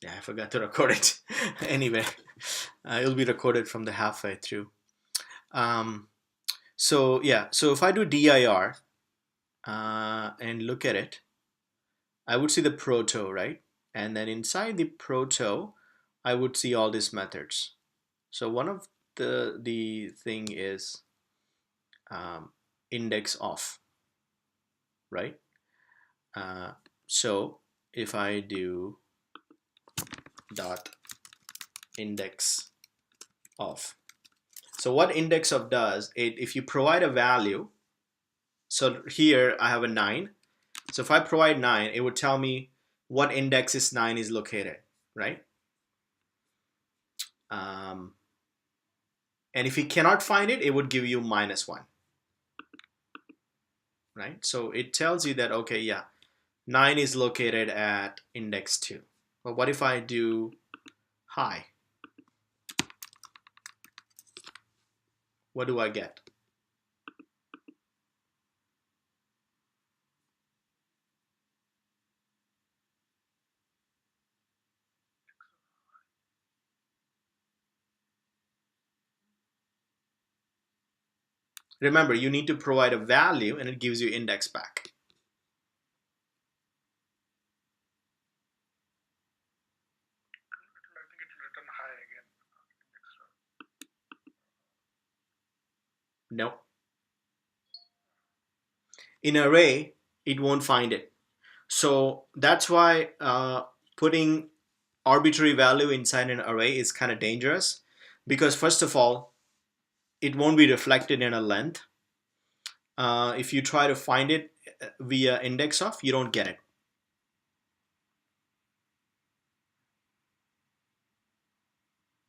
Yeah, I forgot to record it. Anyway, it'll be recorded from the halfway through. Um, so yeah, so if I do dir and look at it, I would see the proto, right? And then inside the proto, I would see all these methods. So one of the thing is um, index of, right? Uh, so if I do dot index of, so what index of does, if you provide a value, so here I have a 9. So if I provide 9, it would tell me what index is 9 is located, right? Um, and if you cannot find it, it would give you -1, right? So it tells you that, okay, yeah, 9 is located at index 2. But what if I do hi? What do I get? Remember, you need to provide a value and it gives you index back. No. In array, it won't find it. So that's why putting arbitrary value inside an array is kind of dangerous, because first of all, it won't be reflected in a length. If you try to find it via index of, you don't get it.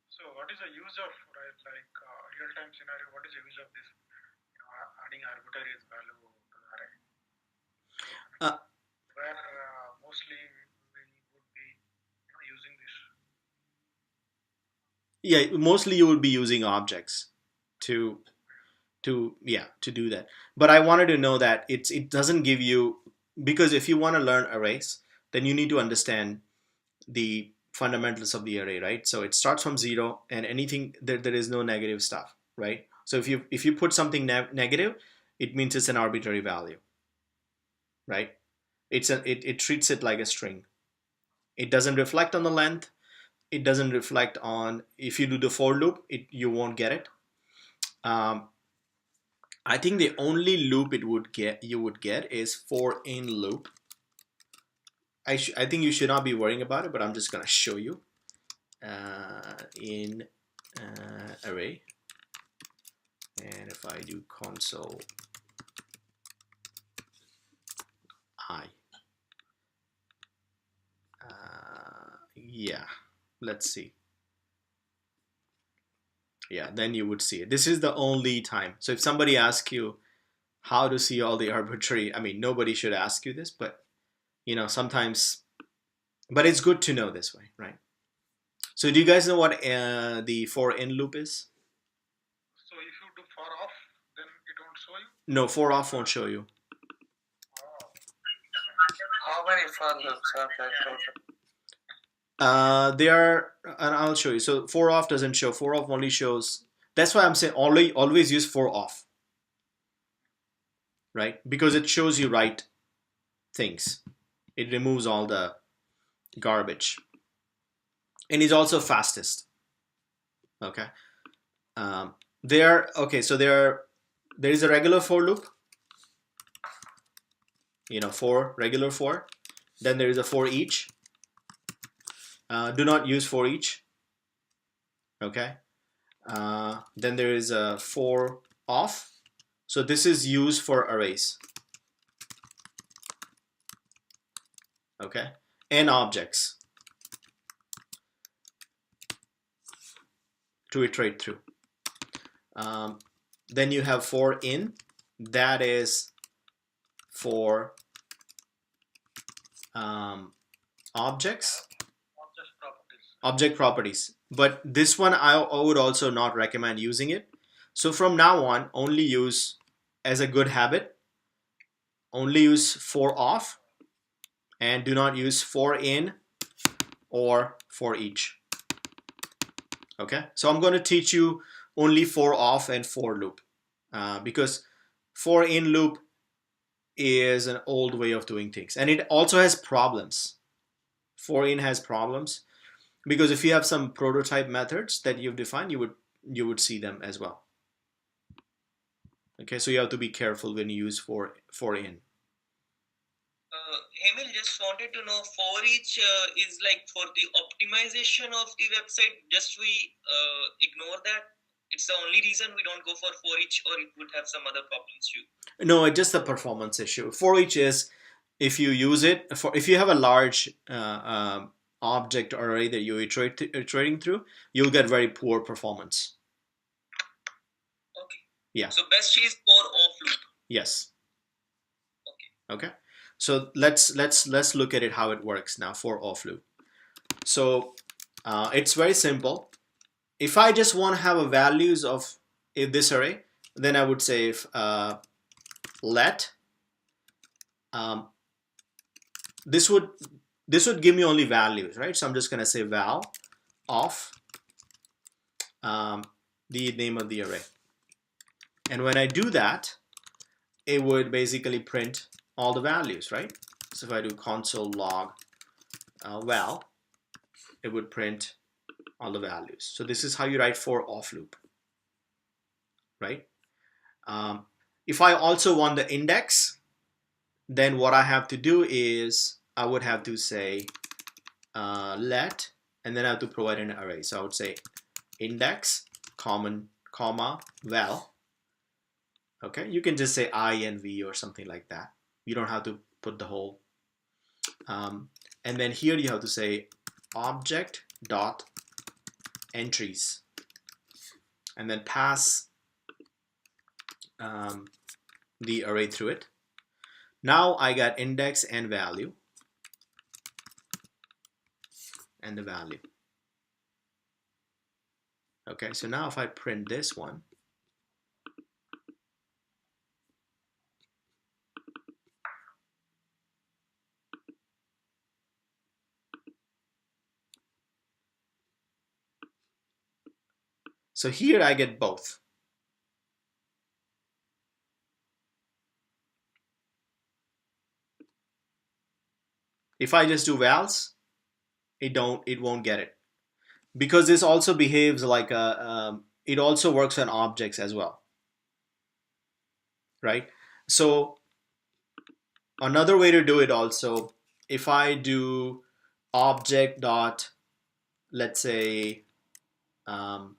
So what is the use of, right, like real-time scenario, what is the use of this, adding arbitrary value to the array? Uh, Where mostly we would be using this. yeah, mostly you will be using objects to do that. But I wanted to know that it doesn't give you, because if you want to learn arrays, then you need to understand the fundamentals of the array, right? So it starts from 0, and anything there is no negative stuff, right? So if you put something negative, it means it's an arbitrary value, right? It treats it like a string. It doesn't reflect on the length. It doesn't reflect on, if you do the for loop, you won't get it. um, I think the only loop you would get is for in loop. I think you should not be worrying about it, but I'm just gonna show you in array. And if I do console I, yeah, let's see. Yeah, then you would see it. This is the only time. So if somebody asks you how to see all the arbitrary, I mean, nobody should ask you this, but sometimes, but it's good to know this way, right? So do you guys know what the for in loop is? So if you do for off, then it won't show you? No, for off won't show you. Oh. How many for loops are there total? They are, and I'll show you. So for off doesn't show. For off only shows. That's why I'm saying always use for off, right? Because it shows you right things. It removes all the garbage, and is also fastest. Okay. Okay. So there is a regular for loop. For regular for. Then there is a for each. Do not use for each. Okay. Then there is a for off. So this is used for arrays. Okay. And objects to iterate through. Then you have for in. That is for objects. Object properties. But this one I would also not recommend using it. So from now on, only use, as a good habit, only use for off, and do not use for in or for each. Okay, so I'm going to teach you only for off and for loop because for in loop is an old way of doing things, and it also has problems. For in has problems because if you have some prototype methods that you've defined, you would see them as well. Okay, so you have to be careful when you use for in. Hemil just wanted to know for each is like for the optimization of the website. Just we ignore that. It's the only reason we don't go for each, or it would have some other problems too. No, it's just a performance issue. For each is if you use it for if you have a large object array that you're iterating through, you'll get very poor performance. Okay. Yeah. So best is for off loop. Yes. Okay. Okay. So let's look at it how it works now for off loop. So it's very simple. If I just want to have a values of this array, then I would say if let this would give me only values, right? So I'm just going to say val of the name of the array, and when I do that, it would basically print all the values, right? So if I do console log val, it would print all the values. So this is how you write for off loop, right? If I also want the index, then what I have to do is I would have to say let, and then I have to provide an array. So I would say index comma val. Okay, you can just say I and v or something like that. You don't have to put the whole. And then here you have to say object dot entries, and then pass the array through it. Now I got index and value and the value. Okay, so now if I print this one, so here I get both. If I just do vals, it won't get it, because this also behaves like a it also works on objects as well, right? So another way to do it also, if I do object dot, let's say um,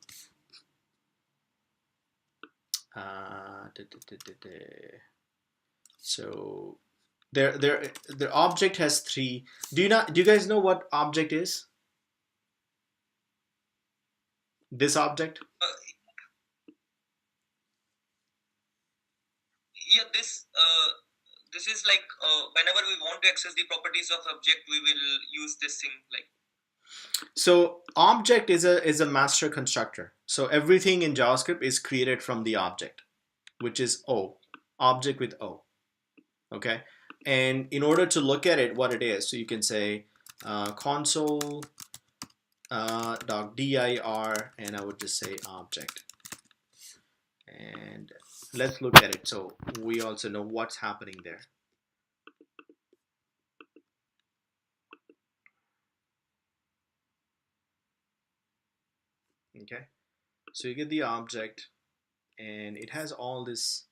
so their object has three. Do you guys know what object is? This object? Yeah, this is like whenever we want to access the properties of object, we will use this thing like. So object is a master constructor. So everything in JavaScript is created from the object, which is O, object with O. Okay, and in order to look at it, what it is, so you can say console .dir, and I would just say object, and let's look at it so we also know what's happening there. Okay, so you get the object, and it has all this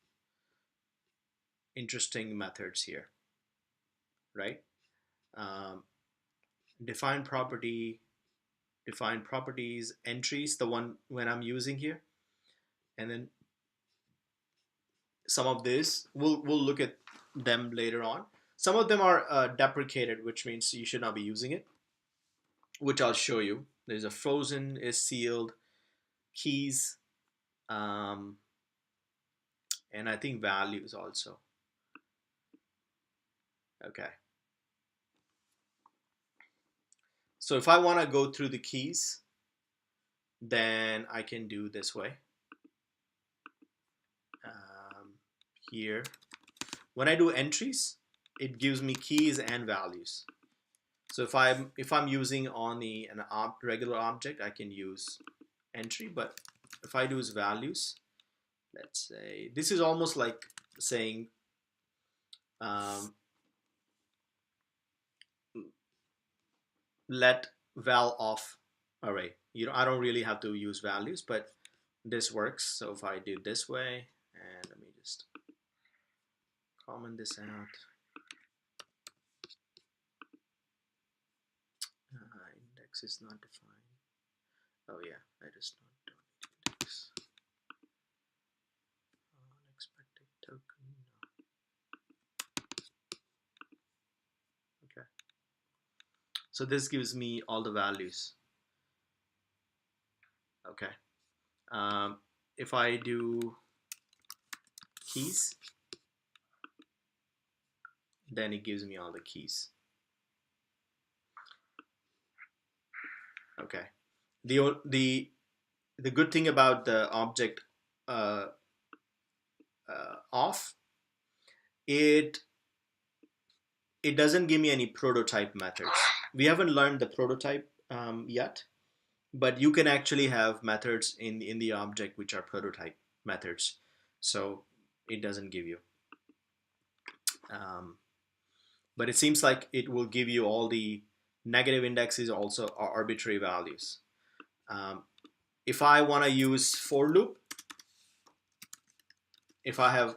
interesting methods here, right? Um, define property, define properties, entries, the one when I'm using here, and then some of this we'll look at them later on. Some of them are deprecated, which means you should not be using it, which I'll show you. There's a frozen, is sealed, keys, and I think values also. Okay. So if I want to go through the keys, then I can do this way. Here, when I do entries, it gives me keys and values. So if I'm using on regular object, I can use entry. But if I use values, let's say this is almost like saying let val of array. I don't really have to use values, but this works. So if I do this way, and let me just comment this out. Index is not defined. Oh yeah, I just don't need index. Unexpected token. No. Okay. So this gives me all the values. Okay. If I do keys, then it gives me all the keys. Okay. The good thing about the object uh, off, it doesn't give me any prototype methods. We haven't learned the prototype yet, but you can actually have methods in the object which are prototype methods. So it doesn't give you. But it seems like it will give you all the negative indexes also are arbitrary values. If I want to use for loop, if I have,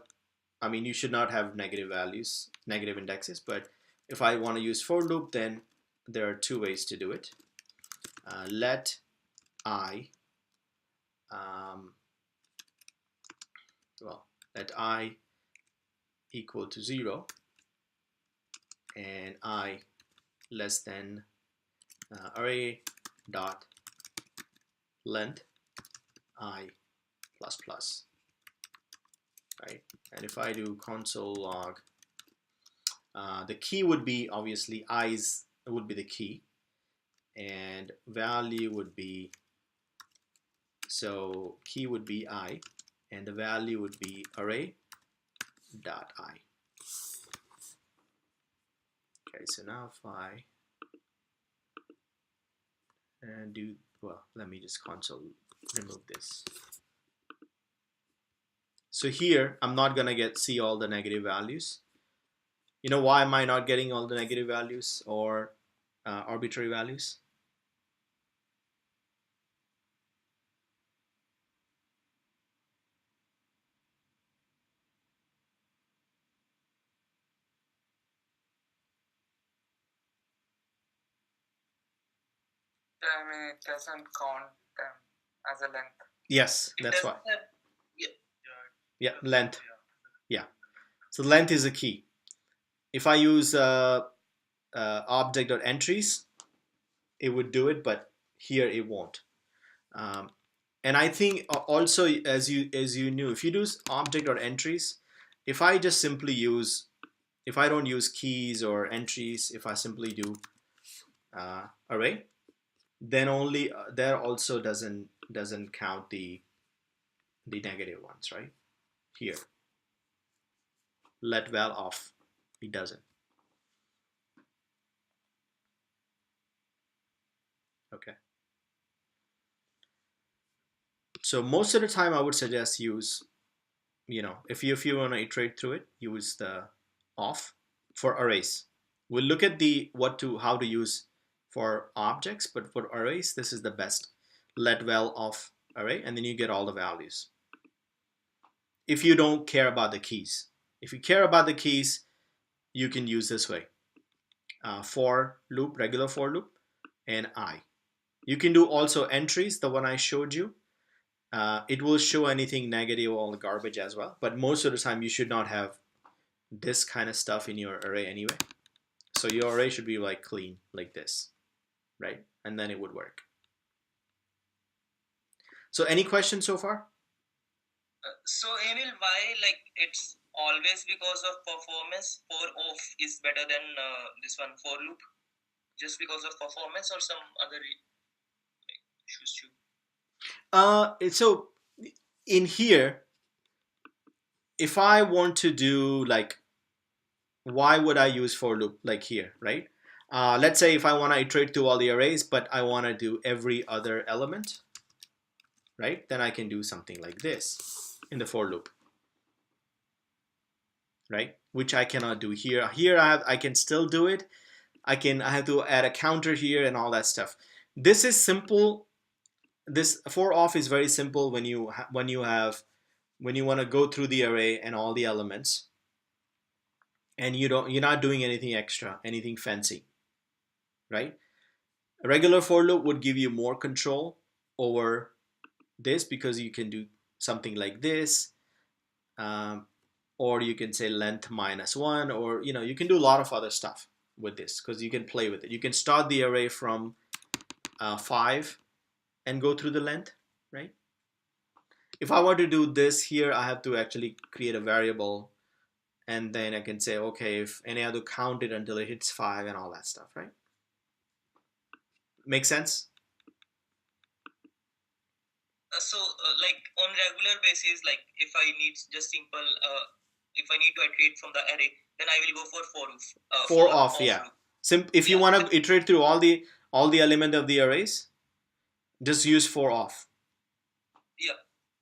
I mean, you should not have negative values, negative indexes, but if I want to use for loop, then there are two ways to do it. Let I, let I equal to 0 and I less than array dot length I plus plus, right? And if I do console log, the key would be obviously i's would be the key, and value would be, so key would be I, and the value would be array dot I. Okay, so now if I do, well, let me just console remove this. So here I'm not gonna see all the negative values. You know why am I not getting all the negative values or arbitrary values? I mean, it doesn't count them as a length. Yes, It that's why. doesn't have, Yeah, length. Yeah, so length is a key. If I use object.entries, it would do it, but here it won't. And I think also, as you knew, if you do object.entries, if I just simply use, if I don't use keys or entries, if I simply do array, then only there also doesn't count the negative ones, right? Here, let val off, it doesn't. Okay. So most of the time, I would suggest use, if you want to iterate through it, use the off for arrays. We'll look at how to use for objects, but for arrays, this is the best. Let val off array, and then you get all the values. If you don't care about the keys, if you care about the keys, you can use this way: for loop, regular for loop, and I. You can do also entries, the one I showed you. It will show anything negative or garbage as well, but most of the time you should not have this kind of stuff in your array anyway. So your array should be like clean, like this, right? And then it would work. So any questions so far? So Emil, why like it's always because of performance? For off is better than this one for loop, just because of performance or some other issues too? So in here, if I want to do like, why would I use for loop like here, right? Let's say if I want to iterate through all the arrays, but I want to do every other element, right? Then I can do something like this in the for loop, right? Which I cannot do here. Here I can still do it. I have to add a counter here and all that stuff. This is simple. This for off is very simple when you want to go through the array and all the elements, and you're not doing anything extra, anything fancy, right? A regular for loop would give you more control over this because you can do something like this, um, or you can say length -1, or you can do a lot of other stuff with this because you can play with it. You can start the array from 5 and go through the length, right? If I were to do this here, I have to actually create a variable, and then I can say, okay, and I have to count it until it hits 5 and all that stuff, right? Make sense? Like on regular basis, like if I need just simple, if I need to iterate from the array, then I will go for off, yeah. If you want to iterate through all the element of the arrays, just use for off. Yeah.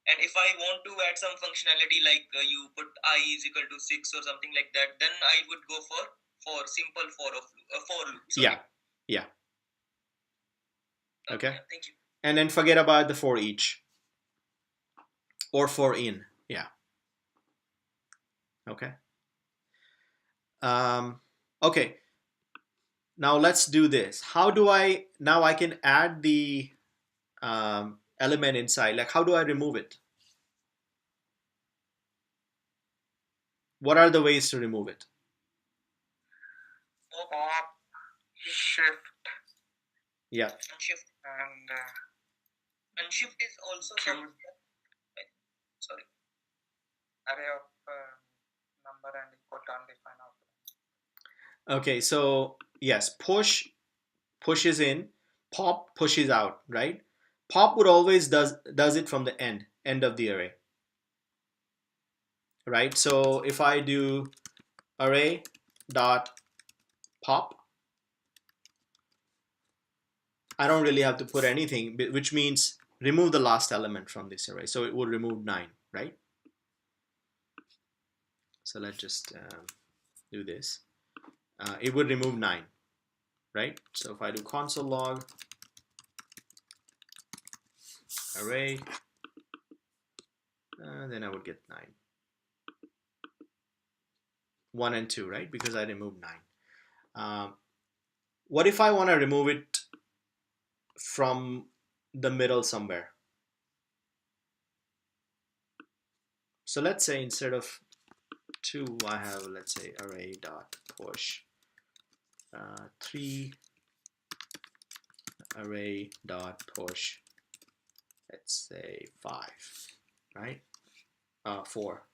And if I want to add some functionality like you put I is equal to 6 or something like that, then I would go for simple for loop. Sorry. Yeah. Okay. Thank you. And then forget about the for each or for in. Yeah. Okay. Okay. Now let's do this. How do I can add the element inside? Like, how do I remove it? What are the ways to remove it? Shift. Yeah. Shift and shift is also sorry. Array of number and equal to undefined output. Okay, so yes, push pushes in, pop pushes out, right? Pop would always does it from the end of the array, right? So if I do array dot pop, I don't really have to put anything, which means remove the last element from this array. So it will remove 9, right? So let's just do this. It would remove 9, right? So if I do console log array, then I would get 9. 1 and 2, right? Because I removed 9. What if I want to remove it from the middle somewhere? So let's say instead of 2, I have, let's say, array dot push 3 array dot push, let's say 5, right? 4.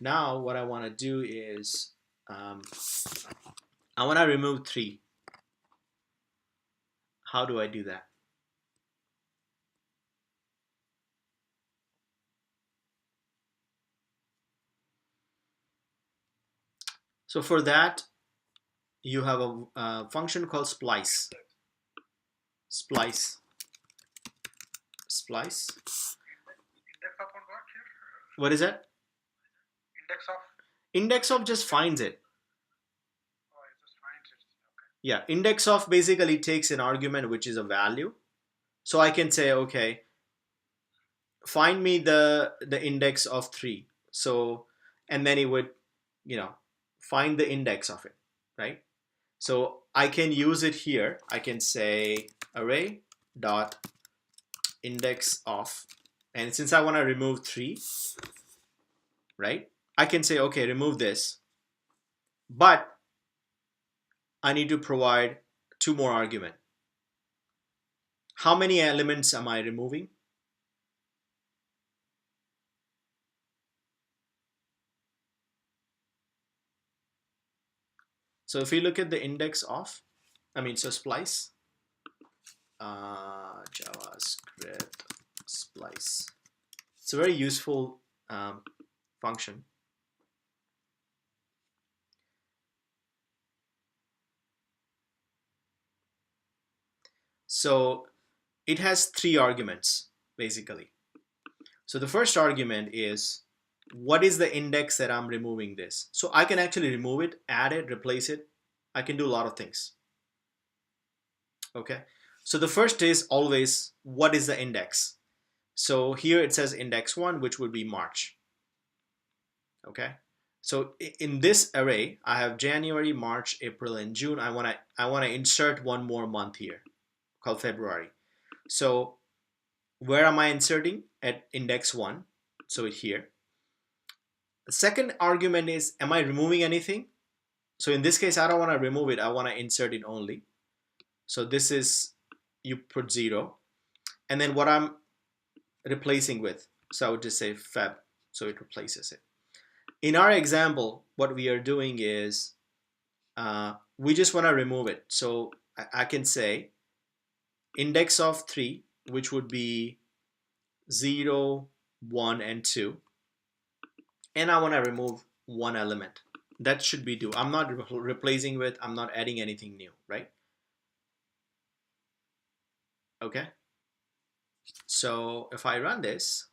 Now what I want to do is I want to remove 3. How do I do that? So for that, you have a function called splice. Splice. Index of what here? What is that? Index of? Index of just finds it. Oh, it just finds it. Okay. Yeah, index of basically takes an argument which is a value. So I can say, okay, find me the index of 3. So, and then it would, find the index of it, right? So I can use it here. I can say array dot index of, and since I want to remove 3, right, I can say, okay, remove this, but I need to provide 2 more arguments. How many elements am I removing? So if you look at the index of, so splice, JavaScript splice. It's a very useful function. So it has three arguments basically. So the first argument is what is the index that I'm removing this? So I can actually remove it, add it, replace it. I can do a lot of things. Okay. So the first is always what is the index? So here it says index 1, which would be March. Okay. So in this array, I have January, March, April, and June. I want to insert one more month here called February. So where am I inserting? At index 1. So here. The second argument is, am I removing anything? So in this case, I don't want to remove it. I want to insert it only. So this is, you put 0. And then what I'm replacing with. So I would just say Feb. So it replaces it. In our example, what we are doing is we just want to remove it. So I can say index of 3, which would be 0, 1, and 2. And I want to remove one element. That should be do. I'm not replacing with, I'm not adding anything new, right? Okay. So if I run this,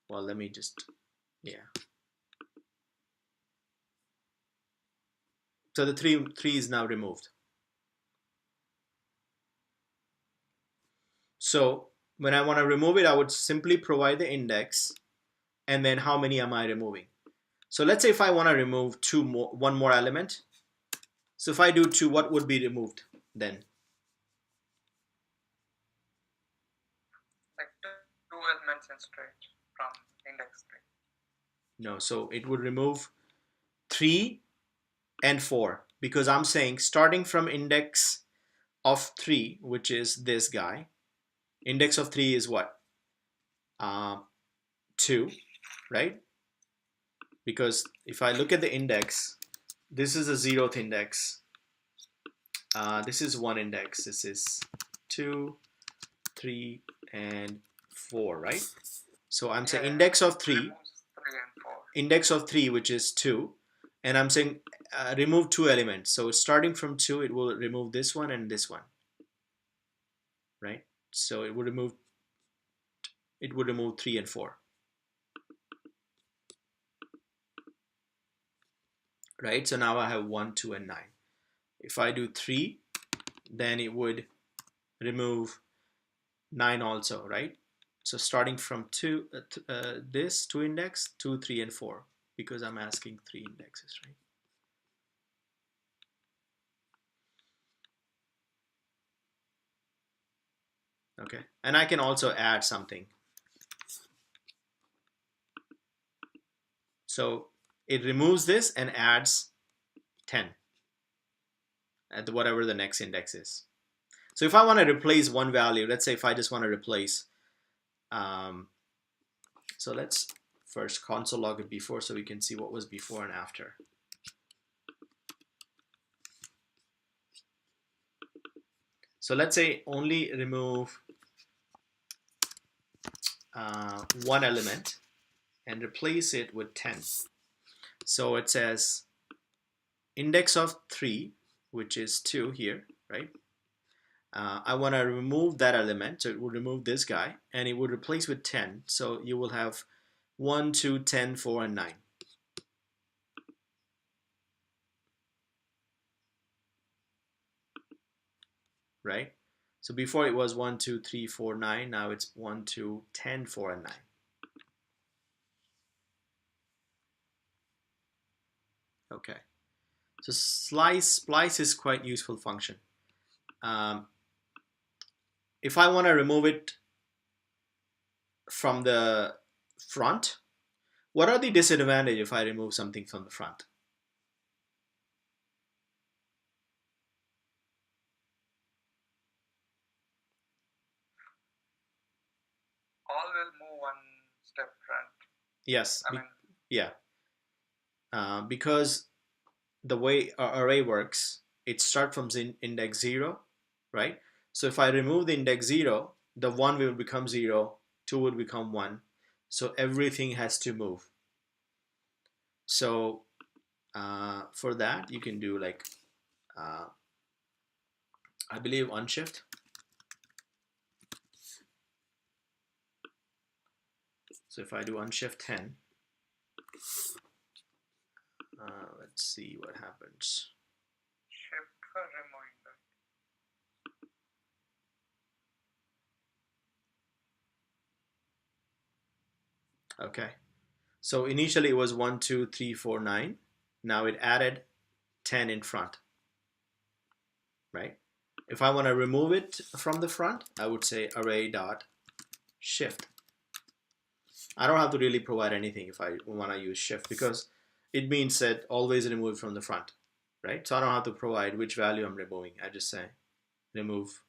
well, let me just, yeah. So the three is now removed. So when I want to remove it, I would simply provide the index and then how many am I removing. So let's say if I want to remove one more element. So if I do 2, what would be removed then? Like two elements instead from index 3. No, so it would remove 3 and 4 because I'm saying starting from index of 3, which is this guy. Index of 3 is what? 2, right? Because if I look at the index, this is a 0th index. This is 1 index. This is 2, 3, and 4, right? So I'm saying index of 3, 3 and 4. index of 3, which is 2, and I'm saying remove 2 elements. So starting from 2, it will remove this one and this one, right? So it would remove 3 and 4, right? So now I have 1, 2, and 9. If I do 3, then it would remove 9 also, right? So starting from 2, this 2 index, 2, 3, and 4, because I'm asking 3 indexes, right? Okay, and I can also add something. So it removes this and adds 10 at whatever the next index is. So if I want to replace one value, let's say if I just want to replace, so let's first console log it before so we can see what was before and after. So let's say only remove one element and replace it with 10. So it says index of 3, which is 2 here, right? I want to remove that element, so it will remove this guy, and it would replace with 10. So you will have 1, 2, 10, 4, and 9. Right? So before it was 1, 2, 3, 4, 9. Now it's 1, 2, 10, 4, and 9. Okay. So splice is quite useful function. If I want to remove it from the front, what are the disadvantages if I remove something from the front? All will move one step front. Yes. I mean, yeah. Because the way our array works, it starts from index 0, right? So if I remove the index 0, the 1 will become 0, 2 will become 1. So everything has to move. So for that, you can do like I believe unshift. So if I do unshift 10, let's see what happens. Shift for reminder. Okay. So initially it was 1, 2, 3, 4, 9. Now it added 10 in front, right? If I want to remove it from the front, I would say array dot shift. I don't have to really provide anything if I want to use shift, because it means that always remove from the front, right? So I don't have to provide which value I'm removing. I just say remove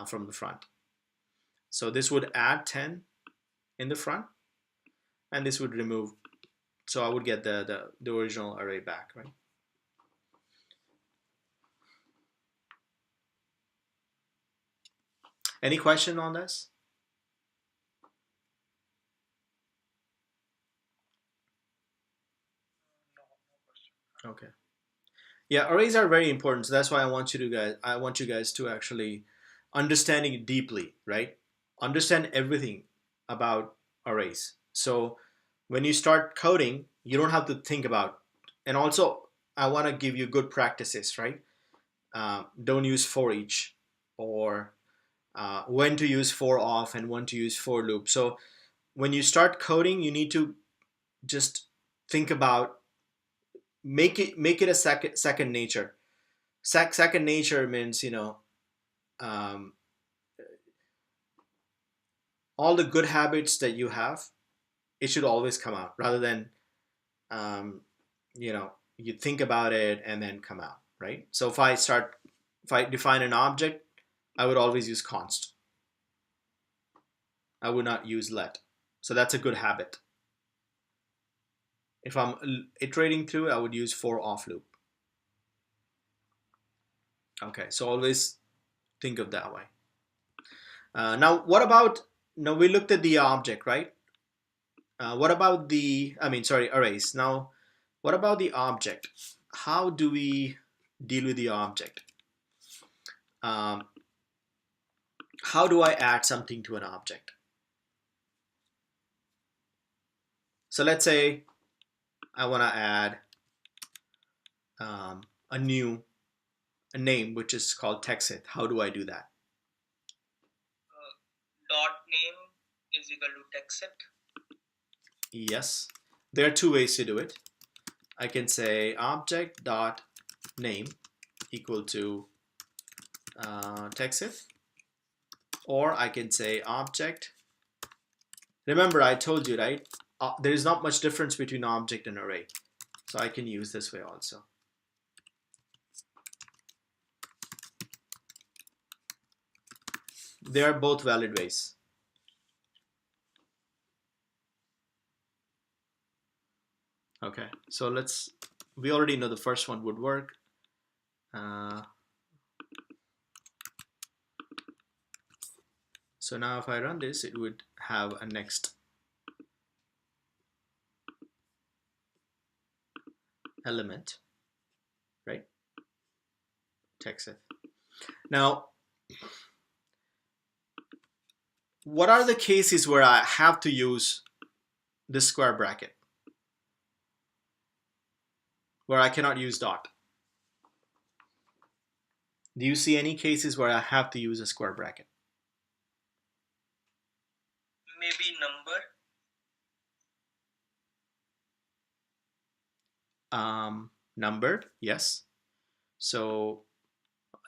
from the front. So this would add 10 in the front, and this would remove. So I would get the original array back, right? Any question on this? No, no question. Okay. Yeah, arrays are very important. So that's why I want you guys to actually understanding it deeply, right? Understand everything about arrays. So when you start coding, you don't have to think about. And also, I want to give you good practices, right? Don't use for each, or when to use for off and when to use for loop. So when you start coding, you need to just think about, make it a second nature. Second nature means, um, all the good habits that you have, it should always come out, rather than um, you think about it and then come out, right? So if I define an object, I would always use const. I would not use let. So that's a good habit. If I'm iterating through, I would use for off loop. Okay, so always think of that way. Now, what about, now we looked at the object, right? What about arrays. Now, what about the object? How do we deal with the object? Um, how do I add something to an object? So let's say I want to add um, a name which is called Texit. How do I do that? Dot name is equal to textset. Yes, there are two ways to do it. I can say object dot name equal to Texit, or I can say object. Remember, I told you, right? There is not much difference between object and array, so I can use this way also. They are both valid ways. Okay, so we already know the first one would work. So now if I run this, it would have a next element, right? Texit. Now, what are the cases where I have to use this square bracket, where I cannot use dot? Do you see any cases where I have to use a square bracket? Maybe number. Numbered, yes. So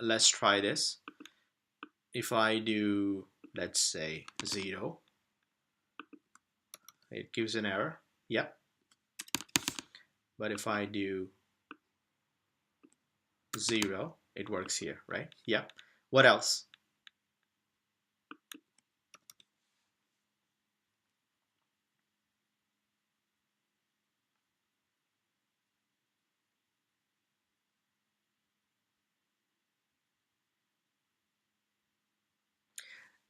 let's try this. If I do, let's say 0, it gives an error. Yep. But if I do 0, it works here, right? Yep. What else?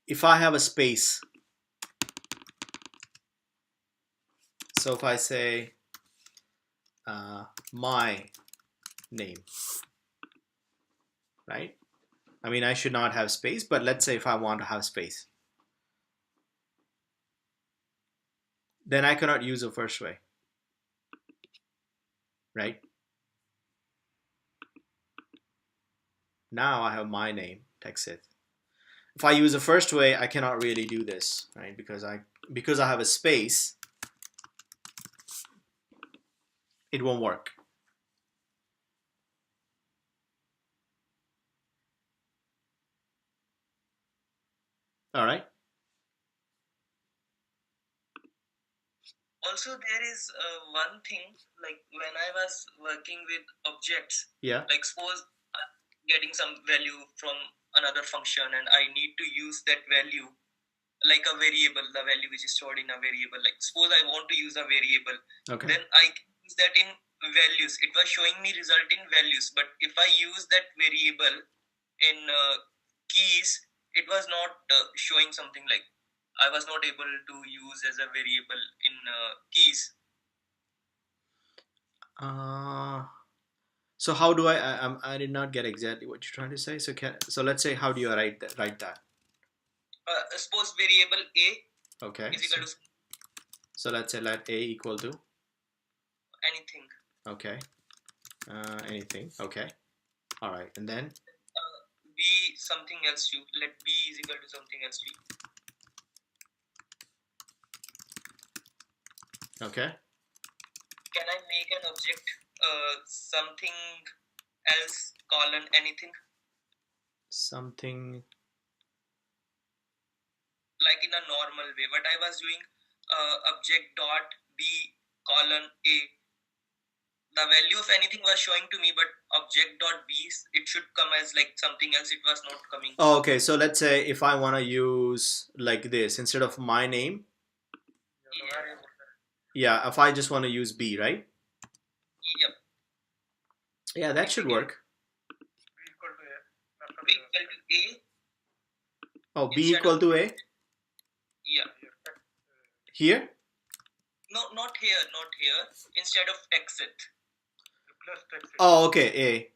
If I have a space, so if I say my name, right? I mean, I should not have space, but let's say if I want to have space, then I cannot use the first way, right? Now I have my name, Texit. If I use the first way, I cannot really do this, right? Because I have a space, it won't work. All right. Also, there is one thing, like when I was working with objects, Yeah. like suppose I'm getting some value from another function and I need to use that value like a variable, the value which is stored in a variable. Like suppose I want to use a variable, Okay. then I can use that in values. It was showing me result in values, but if I use that variable in keys, it was not showing something like I was not able to use as a variable in keys. So how do I did not get exactly what you're trying to say. So let's say, how do you write that? Suppose variable a Okay. is equal to So let's say let a equal to anything. okay, anything. Okay. All right, and then B something else too. Let b is equal to something else too. okay. Can I make an object something else colon anything? Something Like in a normal way. What I was doing, object dot b colon a. The value of anything was showing to me, but object dot b, it should come as like something else. It was not coming. Oh, okay. So let's say if I want to use like this instead of my name. Yeah, if I just want to use B, right? Yep. Yeah, that should work. B equal to a. Oh, B equal to A? Yeah. Here? No, not here, not here. Instead of exit. Oh, okay, A.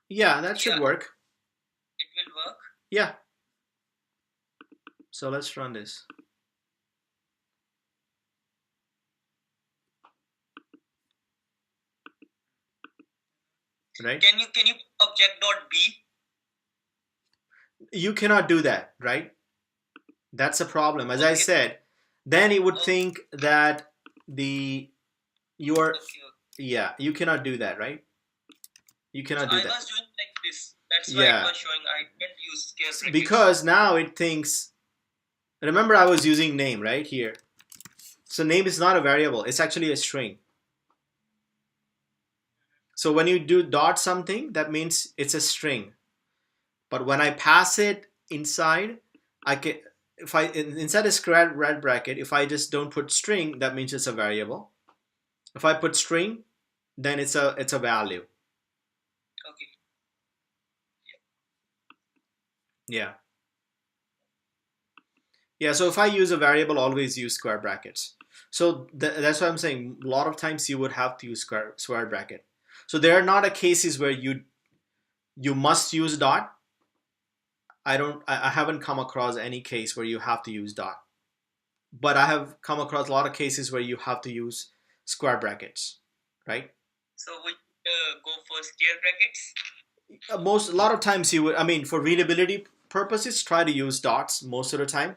Yeah, that should work. It will work. Yeah. So let's run this. Right? Can you object dot b? You cannot do that, right? That's a problem. As I said, then it would think that yeah, you cannot do that, right? You cannot do that. I was doing like this. That's why Yeah. it was showing I can't use scale brackets. Because now it thinks, remember I was using name right here. So name is not a variable, it's actually a string. So when you do dot something, that means it's a string. But when I pass it inside, I can, if I inside a square red bracket, if I just don't put string, that means it's a variable. If I put string, then it's a value. Okay. Yeah. Yeah, so if I use a variable, always use square brackets. So that's why I'm saying a lot of times you would have to use square bracket. So there are not a cases where you must use dot. I haven't come across any case where you have to use dot. But I have come across a lot of cases where you have to use square brackets, right? So we go for scale brackets? A lot of times you would, I mean, for readability purposes, try to use dots most of the time.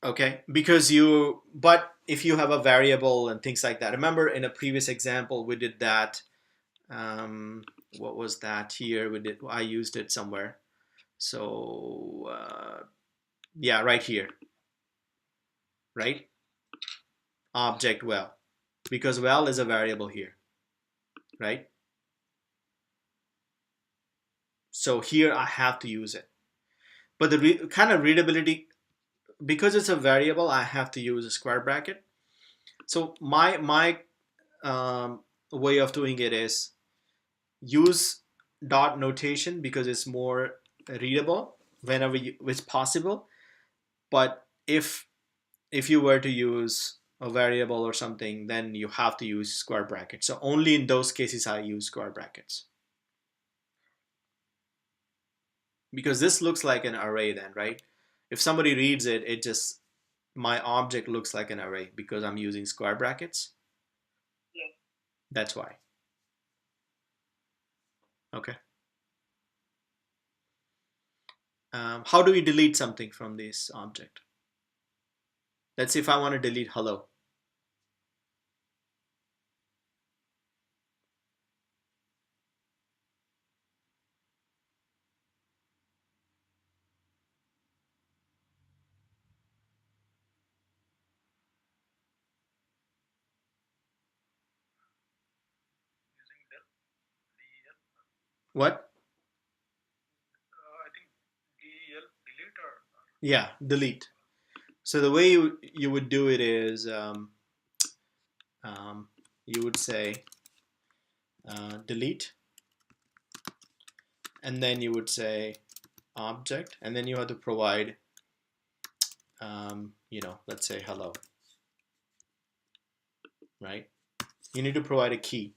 Okay, because but if you have a variable and things like that, remember in a previous example we did that. What was that here? I used it somewhere. So yeah, right here, right? Object well, because well is a variable here, right? So here I have to use it, but the kind of readability, because it's a variable, I have to use a square bracket. So my way of doing it is use dot notation because it's more readable whenever it's possible. But if you were to use a variable or something, then you have to use square brackets. So only in those cases I use square brackets. because this looks like an array then, right? If somebody reads it, it just, my object looks like an array because I'm using square brackets. Yeah. That's why. Okay. How do we delete something from this object? Let's see if I want to delete hello. Using del, del. What? I think del delete or Yeah, delete. So the way you would do it is you would say delete, and then you would say object, and then you have to provide, let's say hello, right? You need to provide a key.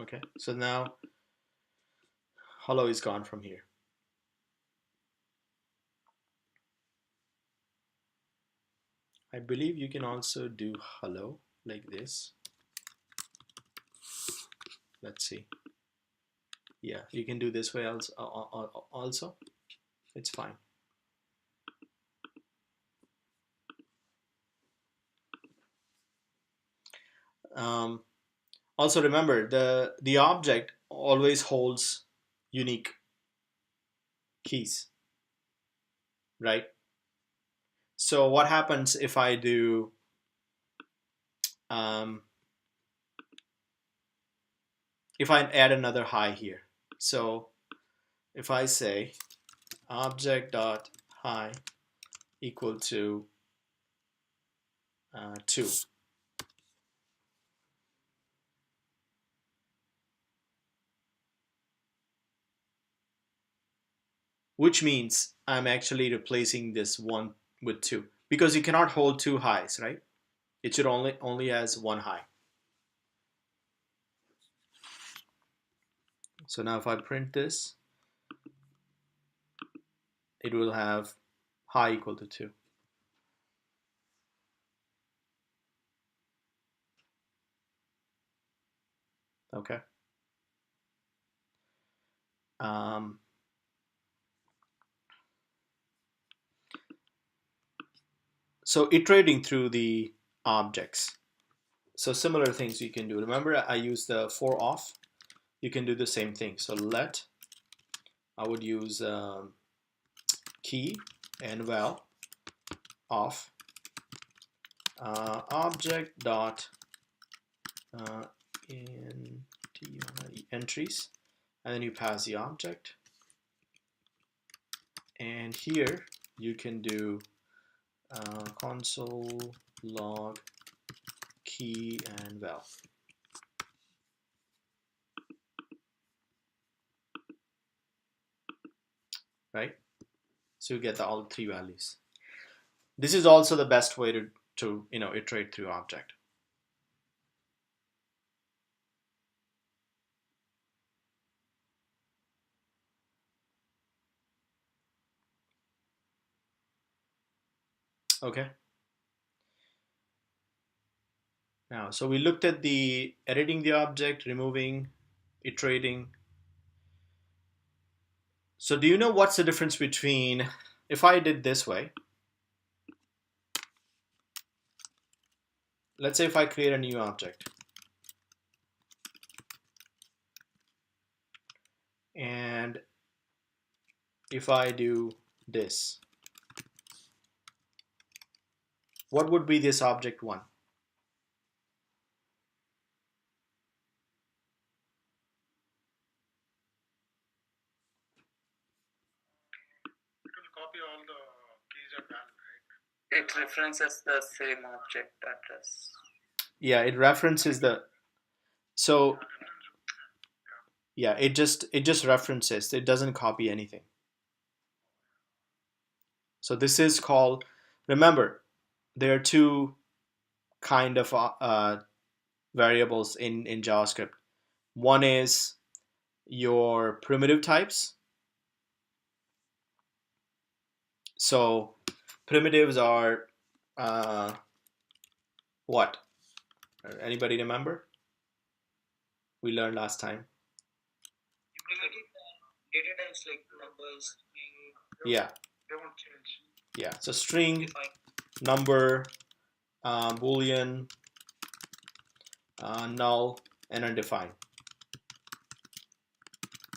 Okay, so now hello is gone from here. I believe you can also do hello like this. Let's see. Yeah, you can do this way also. It's fine. Also remember, the object always holds unique keys, right? So what happens if I do if I add another high here? So if I say object dot high equal to 2, which means I'm actually replacing this 1 with 2, because you cannot hold two highs, right? It should only has one high. So now if I print this, it will have high equal to 2. Okay. Um, so iterating through the objects. So similar things you can do. Remember I used the for off. You can do the same thing. So let, I would use key and val off object dot in entries, and then you pass the object, and here you can do console log key and val, right? So you get all three values. This is also the best way to iterate through object. Okay. Now, so we looked at the editing the object, removing, iterating. So do you know what's the difference between, if I did this way, let's say if I create a new object and if I do this, what would be this object 1? it will copy all the keys and value, right? It references the same object address. Yeah, it references the, so yeah, it just references, it doesn't copy anything. So this is called Remember, there are two kind of variables in JavaScript. One is your primitive types. So primitives are what? Anybody remember? We learned last time. Primitive data types like numbers, Yeah, They won't change. yeah. So string, define. number, boolean, null, and undefined,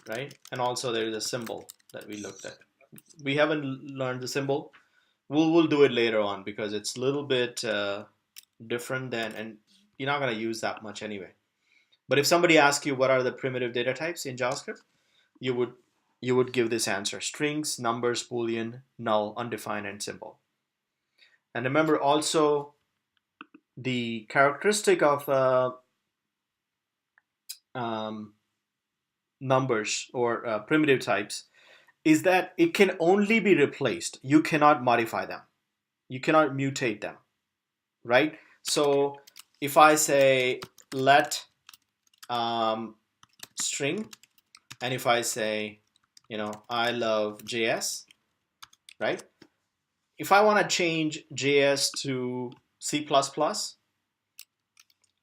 right? And also there is a symbol that we looked at. We haven't learned the symbol. We'll do it later on because it's a little bit different than, and you're not going to use that much anyway. But if somebody asks you what are the primitive data types in JavaScript, you would give this answer: strings, numbers, boolean, null, undefined, and symbol. And remember also the characteristic of um, numbers or primitive types is that it can only be replaced. You cannot modify them. You cannot mutate them, right? So if I say let string, and if I say, I love JS, right? If I want to change JS to C++,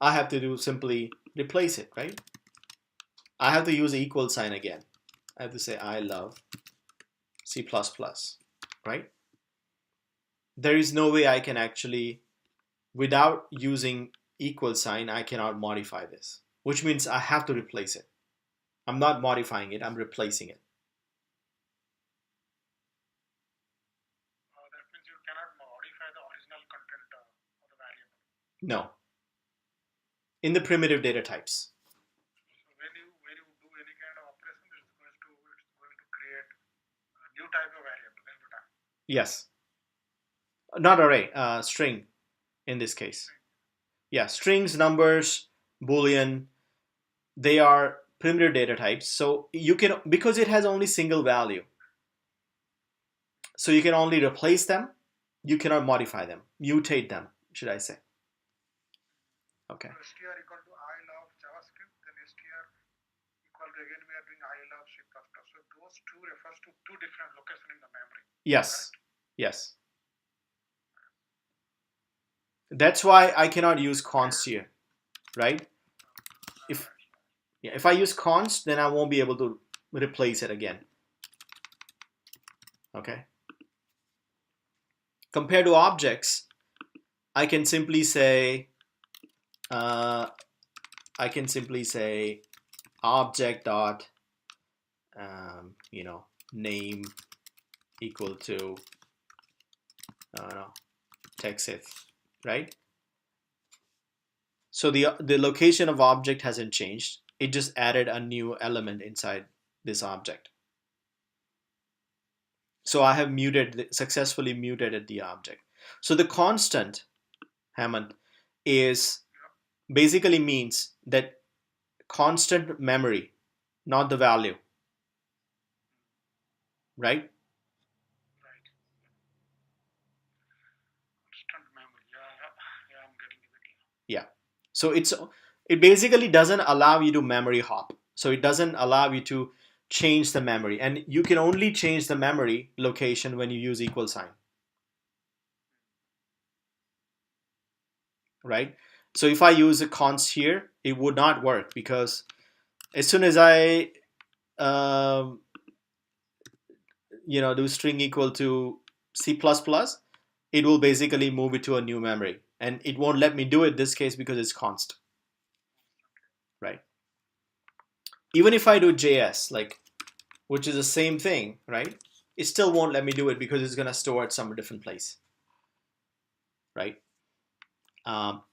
I have to do simply replace it, right? I have to use the equal sign again. I have to say I love C++, right? There is no way I can actually, without using equal sign, I cannot modify this, which means I have to replace it. I'm not modifying it, I'm replacing it. That means you cannot modify the original content of the variable. No. In the primitive data types. So when you do any kind of operation, it's going to create a new type of variable every time. Yes. Not array, string in this case. Yeah, strings, numbers, boolean, they are primitive data types. So you can, because it has only single value, so you can only replace them. You cannot modify them, mutate them, should I say. Okay. So str equal to I love JavaScript, then str equal to, again we are doing I love C++. So those two refers to two different locations in the memory. Yes. Correct? Yes. That's why I cannot use const here, right? If I use const, then I won't be able to replace it again. Okay. Compared to objects, I can simply say object dot name equal to textith, right? So the location of object hasn't changed. It just added a new element inside this object. So I have successfully muted the object. So the constant, Hammond, is basically means that constant memory, not the value, right? Right. Constant memory. Yeah, I'm getting it. Yeah. So it basically doesn't allow you to memory hop. So it doesn't allow you to change the memory, and you can only change the memory location when you use equal sign, right? So if I use a const here, it would not work because as soon as I um, do string equal to C++, it will basically move it to a new memory, and it won't let me do it this case because it's const, right? Even if I do JS, which is the same thing, right? It still won't let me do it because it's going to store at some different place, right?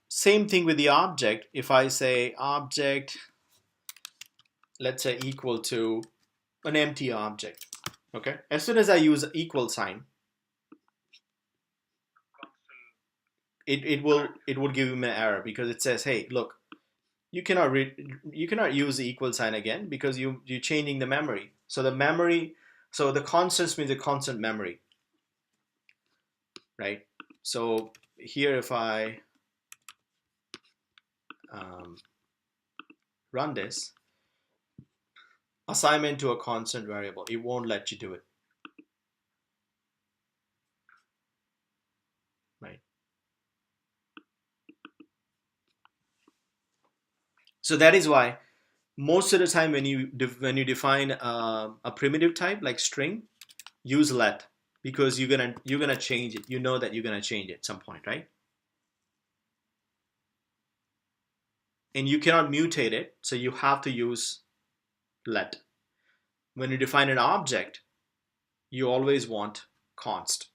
Same thing with the object. If I say object, let's say equal to an empty object, okay? As soon as I use equal sign, it will give me an error because it says, hey, look, you cannot use the equal sign again because you're changing the memory. So the constants means the constant memory, right? So here, if I run this, assignment to a constant variable, it won't let you do it, right? So that is why most of the time when you define a primitive type like string, use let, because you're gonna change it. You know that you're gonna change it at some point, right? And you cannot mutate it, so you have to use let. When you define an object, you always want const.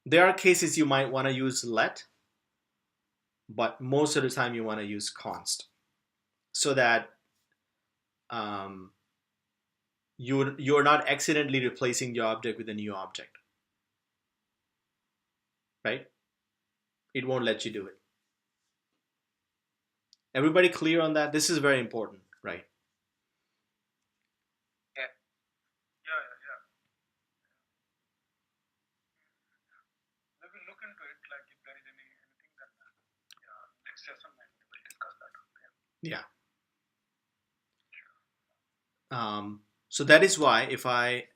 There are cases you might want to use let, but most of the time you want to use const, so that um, you're not accidentally replacing the object with a new object, right? It won't let you do it. Everybody clear on that? This is very important, right? Yeah, yeah. We will look into it. Like if there is anything, then next session and we will discuss that. Yeah. So that is why if I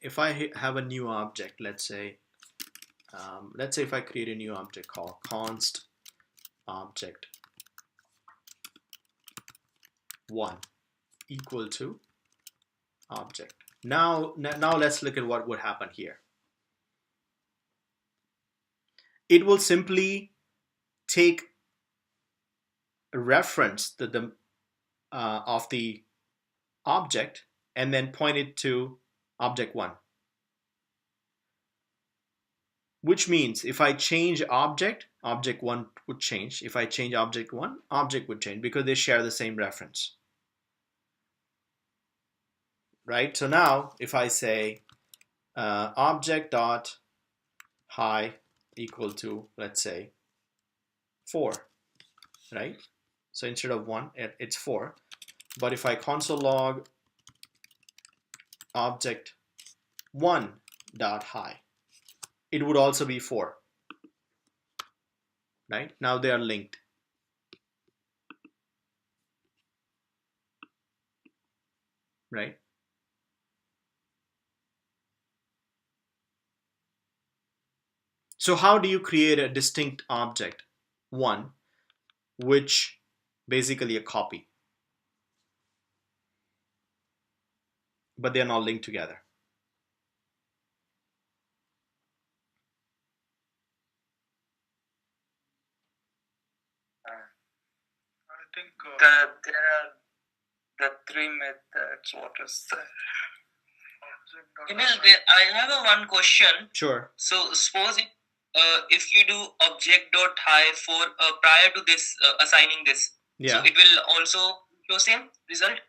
have a new object, let's say if I create a new object called const object 1 equal to object. Now let's look at what would happen here. It will simply take a reference to the of the object and then point it to object 1. Which means if I change object 1 would change. If I change object 1, object would change, because they share the same reference. Right? So now if I say object dot high equal to, let's say, 4, right? So instead of 1, it's 4. But if I console log object 1 dot high, it would also be 4. Right? Now they are linked. Right? So how do you create a distinct object 1, which basically a copy, but they're not linked together? I think There are the three methods. What is that? I have one question. Sure. So suppose if you do object dot high for prior to this assigning this, Yeah. so it will also show same result.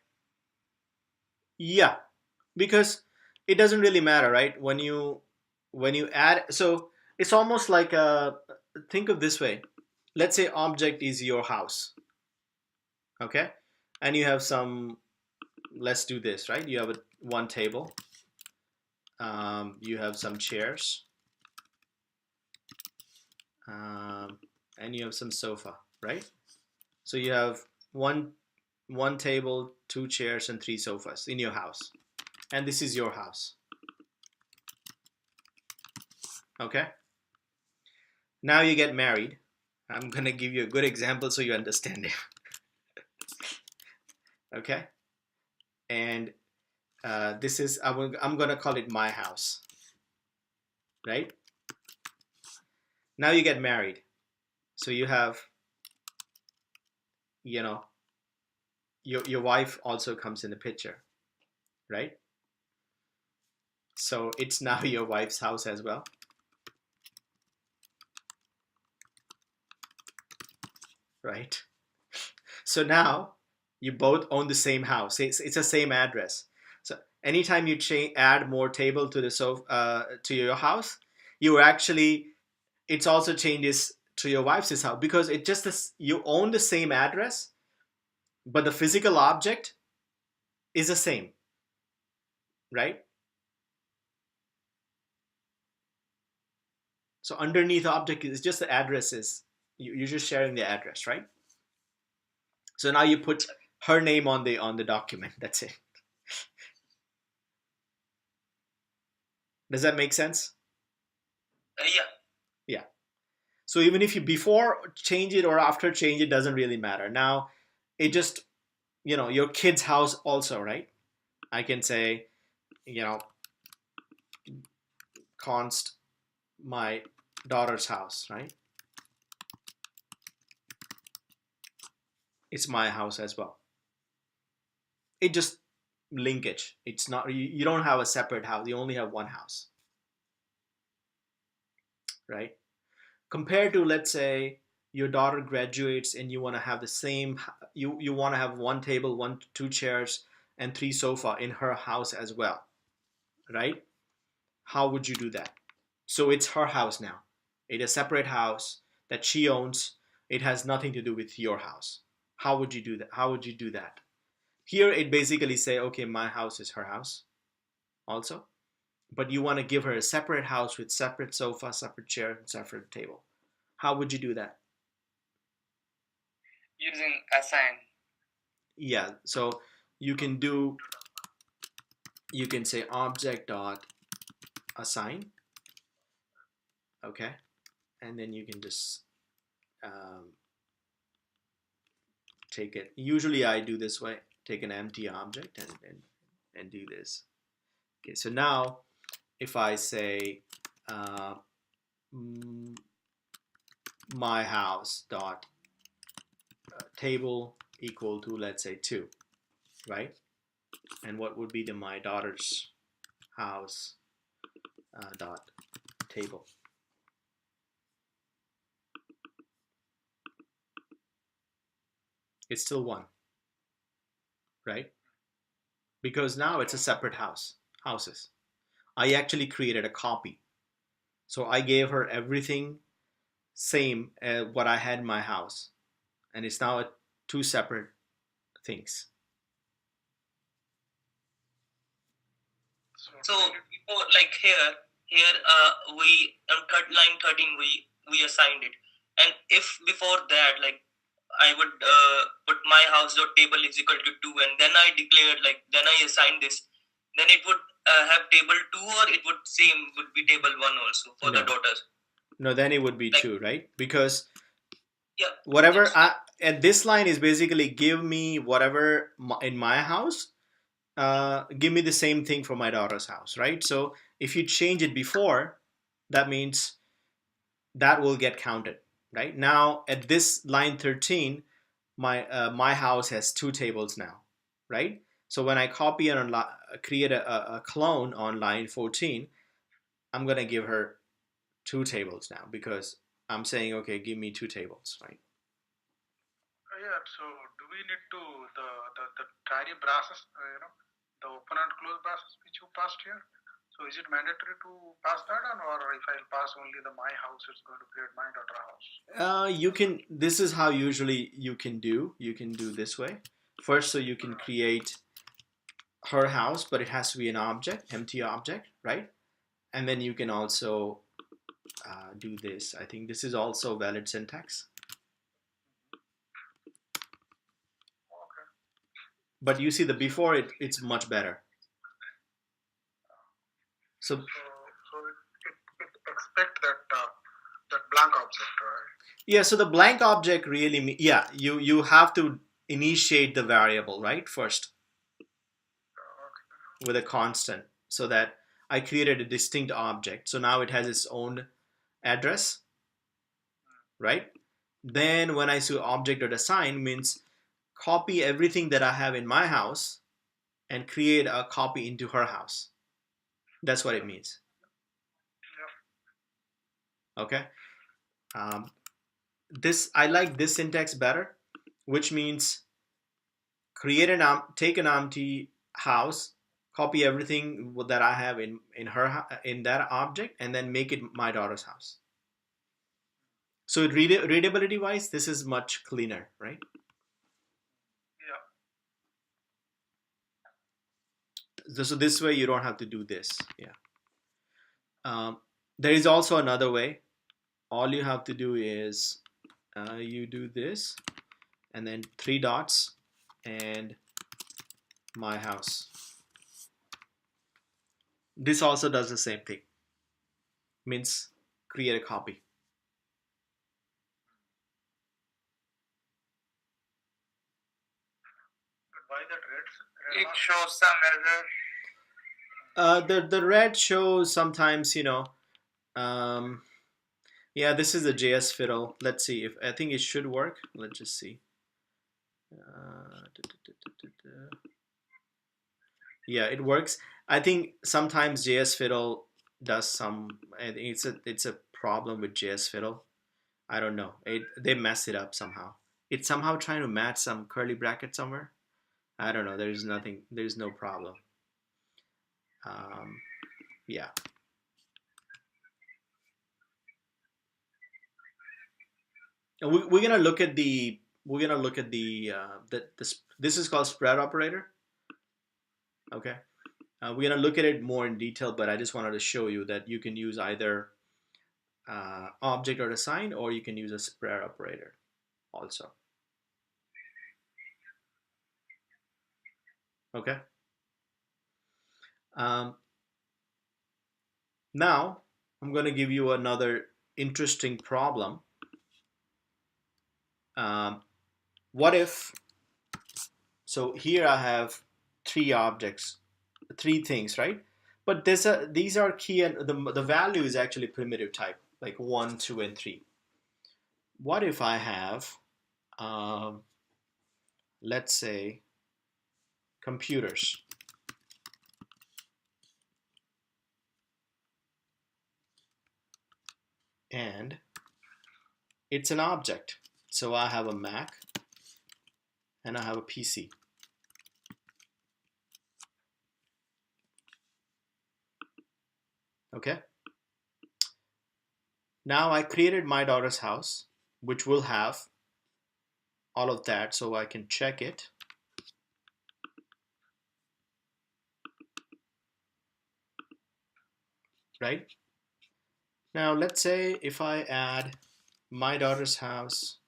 Yeah, because it doesn't really matter, right? When you add, so it's almost like think of this way. Let's say object is your house, okay? And you have some, let's do this, right? You have one table, you have some chairs, and you have some sofa, right? So you have one table, 2 chairs, and 3 sofas in your house, and this is your house. Okay, now you get married. I'm gonna give you a good example so you understand it. Okay, and this is, I'm gonna call it my house, right? Now you get married, so you have, you know, your wife also comes in the picture, right? So it's now your wife's house as well. Right? So now you both own the same house. It's the same address. So anytime you add more table to the to your house, you actually, it's also changes to your wife's house, because it just, you own the same address, but the physical object is the same, right? So underneath object is just the addresses. You're just sharing the address, right? So now you put her name on the document. That's it. Does that make sense? Yeah. Yeah. So even if you before change it or after change it, doesn't really matter. Now it just, your kid's house also, right? I can say, you know, const my daughter's house, right? It's my house as well. It just linkage. It's not, you don't have a separate house. You only have one house, right? Compared to, let's say, your daughter graduates and you want to have the same, you want to have one table, two chairs, and three sofa in her house as well, right? How would you do that? So it's her house now. It's a separate house that she owns. It has nothing to do with your house. How would you do that? How would you do that? Here it basically say, okay, my house is her house also, but you want to give her a separate house with separate sofa, separate chair, and separate table. How would you do that? Using assign. Yeah, so you can say object dot assign, okay, and then you can just um, take it. Usually I do this way, take an empty object and do this. Okay, so now if I say uh, my house dot table equal to, let's say, 2, right? And what would be my daughter's house dot table? It's still 1, right? Because now it's a separate houses. I actually created a copy. So I gave her everything same as what I had in my house. And it's now two separate things. So before, like here we on line 13 we assigned it, and if before that, like I would put my house dot table is equal to 2, and then I declared, like then I assigned this, then it would have table 2, or it would be table 1 also for the daughters. No, then it would be like, 2, right? Because yeah, whatever at this line is basically give me whatever in my house, give me the same thing for my daughter's house, right? So if you change it before, that means that will get counted, right? Now at this line 13, my house has 2 tables now, right? So when I copy and create a clone on line 14, I'm gonna give her 2 tables now because I'm saying, okay, give me 2 tables, right? Yeah. So do we need to the tally braces, the open and close braces which you passed here? So is it mandatory to pass that on, or if I'll pass only the my house, it's going to create my daughter house? You can. This is how usually you can do. You can do this way. First, so you can create her house, but it has to be an object, empty object, right? And then you can also do this. I think this is also valid syntax. Okay. But you see the before it's much better. So it expect that blank object, right? yeah, so the blank object really, yeah, you have to initiate the variable, right, first with a constant, so that I created a distinct object. So now it has its own address, right? Then when I say object.assign means copy everything that I have in my house and create a copy into her house. That's what it means. Okay. I like this syntax better, which means take an empty house, copy everything that I have in that object, and then make it my daughter's house. So readability wise, this is much cleaner, right? Yeah. So this way you don't have to do this. Yeah. There is also another way. all you have to do is you do this and then three dots and my house. This also does the same thing, means create a copy. But why that It red shows some error. The red shows sometimes, yeah, this is a JS fiddle. Let's see if I think it should work. Let's just see. Yeah, it works. I think sometimes JS fiddle does some. I think it's a problem with JS fiddle. I don't know. They mess it up somehow. It's somehow trying to match some curly bracket somewhere. I don't know. There's nothing. There's no problem. Um, yeah. And we're gonna look at the this is called spread operator. Okay. We're gonna look at it more in detail, but I just wanted to show you that you can use either object or assign, or you can use a spread operator also. Okay. Um, Now I'm going to give you another interesting problem. Um, what if, so here I have three objects, three things, right? But these are key, and the value is actually primitive type, like 1, 2, and 3. What if I have, um, let's say, computers, and it's an object. So I have a Mac and I have a PC. Okay. Now I created my daughter's house, which will have all of that, so I can check it. Right? Now let's say if I add my daughter's house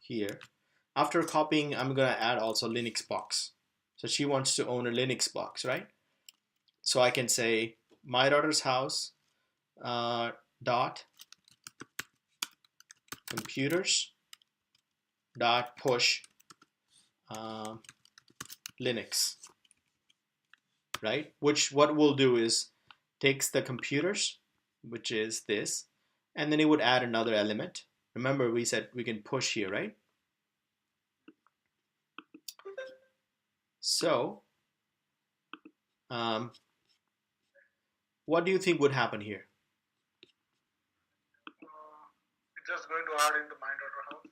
here, after copying, I'm gonna add also Linux box. So she wants to own a Linux box, right? So I can say my daughter's house dot computers dot push uh, Linux, right? Which what we'll do is takes the computers, which is this, and then it would add another element. Remember we said we can push here, right? So um, what do you think would happen here? It's just going to add into my daughter house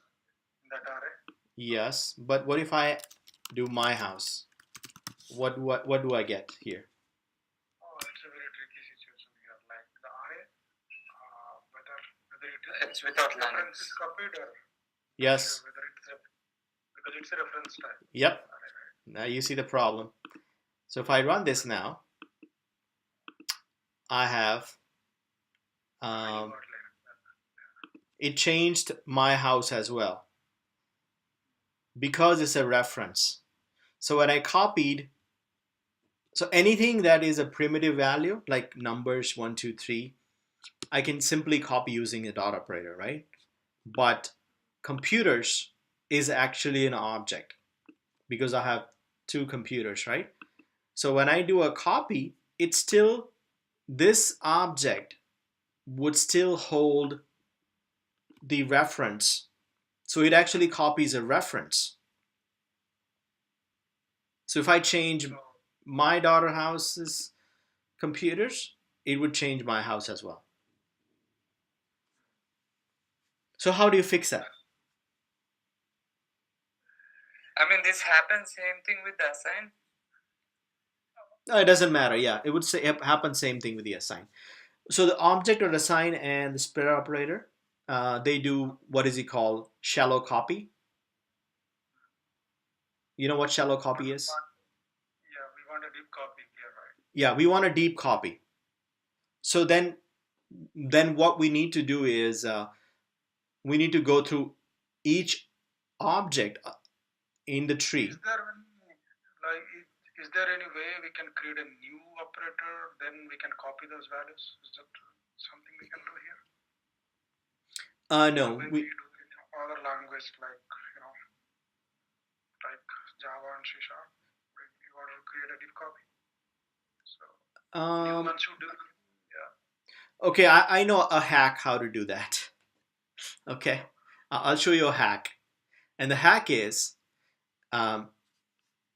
in that array. Yes, but what if I do my house? What do I get here? Oh, it's a very tricky situation here. Like the array, whether It's without reference Linux. is copied or Yes. whether because it's a reference type. Yep. Array, right? Now you see the problem. So if I run this now, I have You got Linux. it changed my house as well because it's a reference. So when I copied, so anything that is a primitive value like numbers 1, 2, 3, I can simply copy using a dot operator, right? But computers is actually an object because I have two computers, right? So when I do a copy, it's still, this object would still hold the reference. So it actually copies a reference. So if I change my daughter house's computers, it would change my house as well. So how do you fix that? I mean, this happens same thing with the assign. No, it doesn't matter. Yeah, it would say happen same thing with the assign. So the object or assign and the spread operator, they do what is it called? Shallow copy. You know what shallow copy is? Yeah, we want a deep copy here, right? Yeah, we want a deep copy. So then then what we need to do is we need to go through each object in the tree. Is there any like is there any way we can create a new operator? Then we can copy those values. Is that something we can do here? The No, way we do in other language like Java and C Sharp, we want to create a div copy. So new um, ones should do. Yeah. okay, I know a hack how to do that. Okay, I'll show you a hack. And the hack is, um,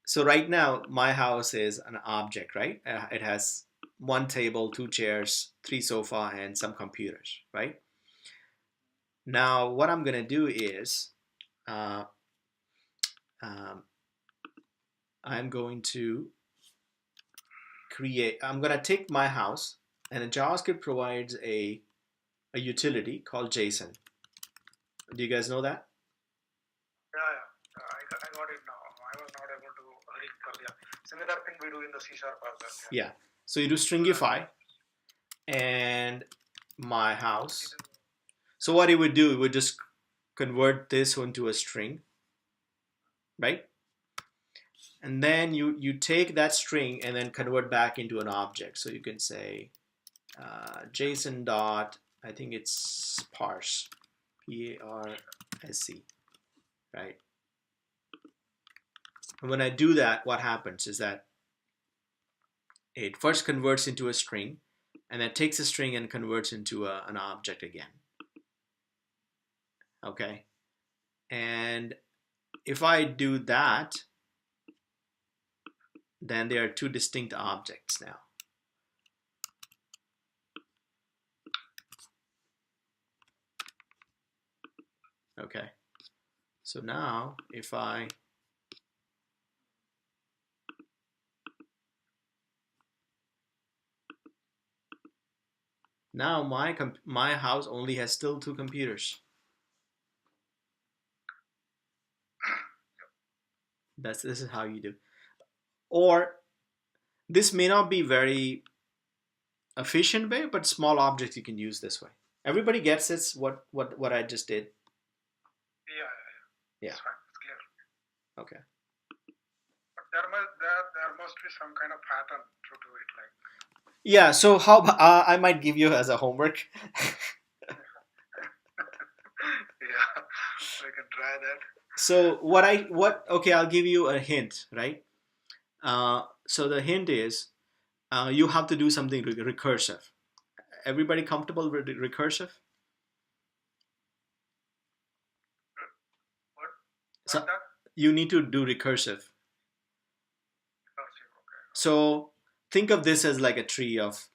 so right now my house is an object, right? It has one table, two chairs, three sofa, and some computers, right? Now what I'm gonna do is, uh, um, I'm going to I'm gonna take my house, and JavaScript provides a utility called JSON. Do you guys know that? Yeah. I got it now. I was not able to read earlier. Similar thing we do in the C Sharp as well. Yeah. So you do stringify and my house. So what it would do, it would just convert this into a string, right? And then you take that string and then convert back into an object. So you can say JSON dot, I think it's parse, PARSE, right? And when I do that, what happens is that it first converts into a string, and then takes a string and converts into an object again. Okay, and if I do that, then there are two distinct objects now. Okay, so now if I now my house only has still two computers. This is how you do. Or this may not be very efficient way, but small objects you can use this way. Everybody gets it. What I just did. Yeah. It's fine. It's clear. Okay. But there must be some kind of pattern to do it like. Yeah. So how I might give you as a homework. Yeah, we can try that. So okay, I'll give you a hint, right? So the hint is you have to do something recursive. Everybody comfortable with recursive? What? So Like that? you need to do recursive. Okay. So think of this as like a tree of.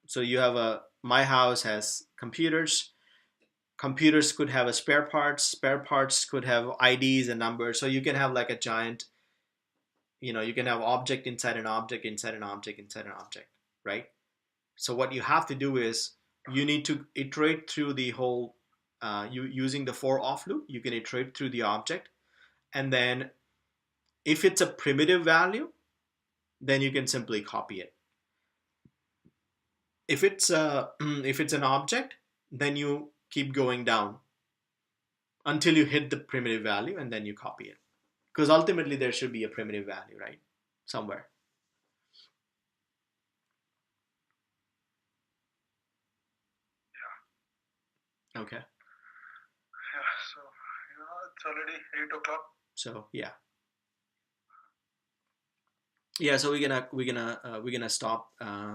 So you have my house has computers. Computers could have a spare parts. Spare parts could have IDs and numbers. So you can have like a giant. You can have object inside an object inside an object inside an object, right? So what you have to do is you need to iterate through the whole. You using the for off loop, you can iterate through the object, and then if it's a primitive value, then you can simply copy it. If it's if it's an object, then you keep going down until you hit the primitive value, and then you copy it, because ultimately there should be a primitive value, right, somewhere. Yeah. Okay. Yeah. So it's already 8 o'clock. So yeah, so we're gonna stop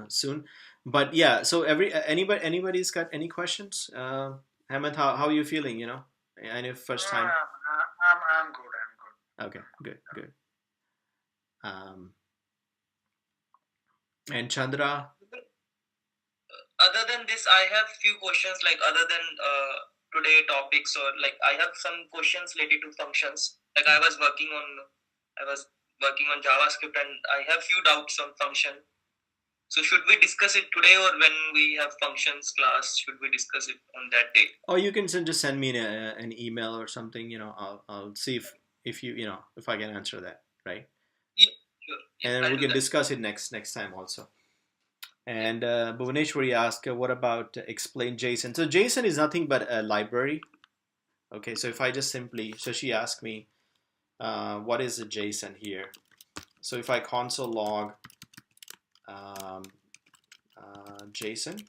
soon, but yeah, so anybody's got any questions? Hemant, how are you feeling, I know first time. I'm good. I'm good. Okay, good. um and Chandra. Other than this, I have few questions, like other than today topics, or like I have some questions related to functions. Like I was working on JavaScript, and I have few doubts on function. So should we discuss it today, or when we have functions class, should we discuss it on that date? Or you can just send me an email or something. I'll see if if I can answer that, right? Yeah, sure. Yeah, And I'll we do can that. discuss it next time also. And Bhuvneshwari asked, what about explain JSON? So JSON is nothing but a library. Okay, so if I just simply, so she asked me, what is a JSON here? So if I console log um, JSON,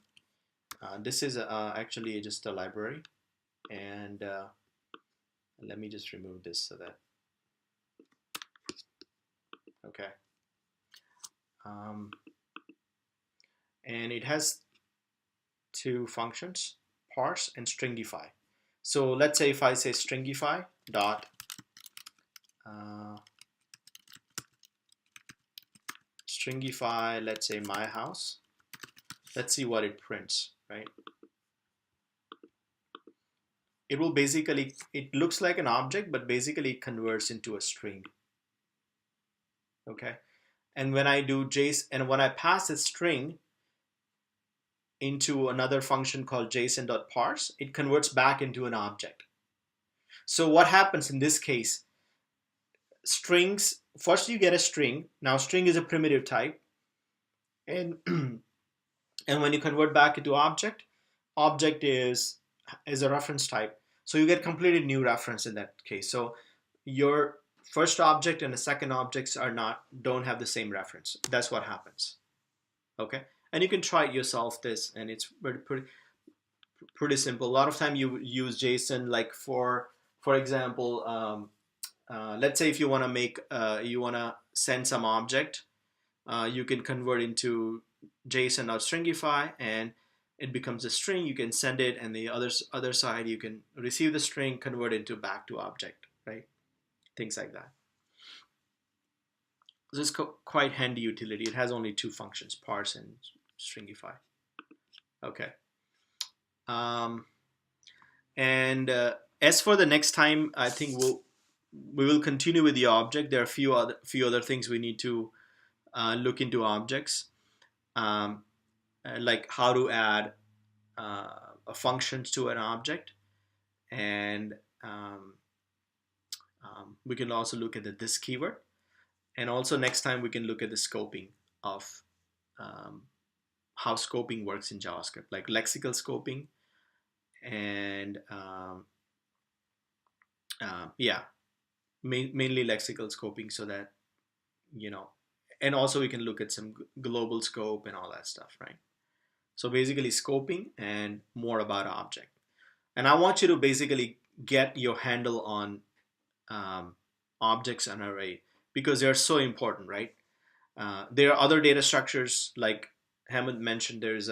this is actually just a library. And let me just remove this so that, okay. And it has two functions, parse and stringify. So let's say if I say stringify dot stringify, let's say my house. Let's see what it prints, right? It will basically, it looks like an object, but basically it converts into a string. Okay. And when I do JSON, and when I pass a string into another function called JSON.parse, it converts back into an object. So what happens in this case? Strings, first you get a string. Now string is a primitive type. And and when you convert back into object, object is a reference type. So you get completely new reference in that case. So your first object and the second objects don't have the same reference. That's what happens. Okay, and you can try it yourself this, and it's pretty simple. A lot of time you use JSON, like for example, let's say if you want to make you want to send some object, you can convert into JSON or stringify, and it becomes a string. You can send it, and the other side you can receive the string, convert it to back to object, right? Things like that. This is quite handy utility. It has only two functions, parse and stringify. Okay. And as for the next time, I think we will continue with the object. There are a few other things we need to look into objects, like how to add functions to an object, and we can also look at the this keyword, and also next time we can look at the scoping of how scoping works in JavaScript, like lexical scoping, and yeah, mainly lexical scoping, so that and also we can look at some global scope and all that stuff, right? So basically scoping and more about object. And I want you to basically get your handle on objects and array, because they're so important, right? There are other data structures, like Hammond mentioned. There's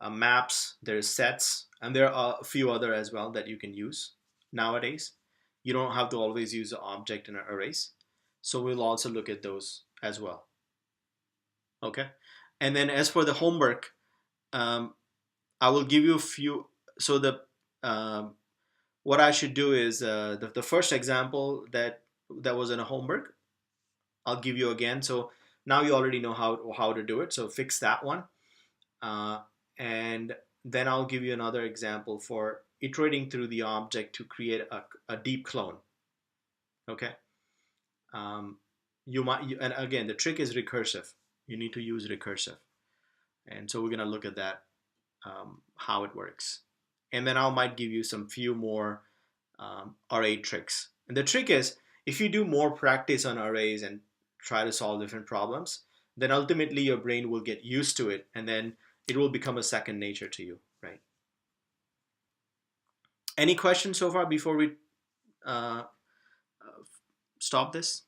maps, there's sets, and there are a few other as well that you can use nowadays. You don't have to always use an object and arrays. So we'll also look at those as well. Okay. And then as for the homework, I will give you a few. So what I should do is the first example that was in a homework, I'll give you again. So now you already know how to do it. So fix that one, and then I'll give you another example for iterating through the object to create a deep clone. Okay. And again, the trick is recursive. You need to use recursive, and so we're gonna look at that, how it works, and then I might give you some few more array tricks. And the trick is, if you do more practice on arrays and try to solve different problems, then ultimately your brain will get used to it, and then it will become a second nature to you, right? Any questions so far before we uh, stop this?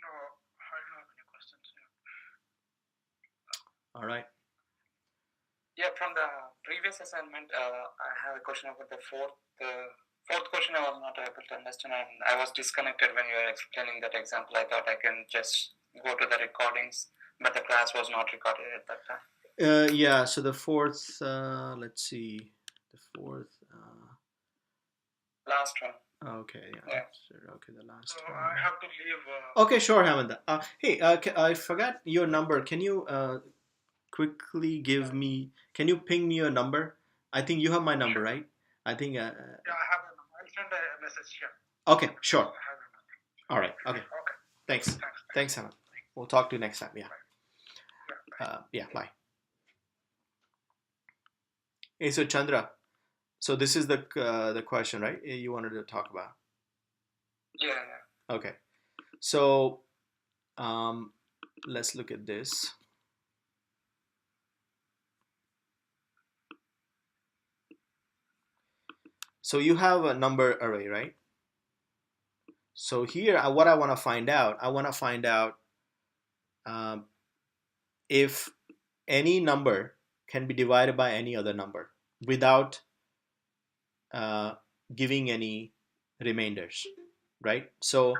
No, I don't have any questions. All right. Yeah, from the previous assignment, I have a question about the fourth question. I was not able to understand, and I was disconnected when you were explaining that example. I thought I can just go to the recordings, but the class was not recorded at that time. Yeah, so the fourth, let's see, the fourth. Last one. Okay, yeah. Okay, the last So one. I have to leave. Okay, sure, Hamanda. Hey, I forgot your number. Can you quickly give me? Can you ping me your number? I think you have my number, right? I think. Yeah, I have a number. I'll send a message here. Okay, sure. I have a number. All right. Okay. Okay. Thanks. Thanks. Thanks, Hamanda. We'll talk to you next time. Yeah. Bye. Yeah, bye. Hey, so Chandra, so this is the question, right? You wanted to talk about. Yeah. Okay. So um, let's look at this. So you have a number array, right? So here, what I want to find out, um, if any number can be divided by any other number without uh, giving any remainders, right? So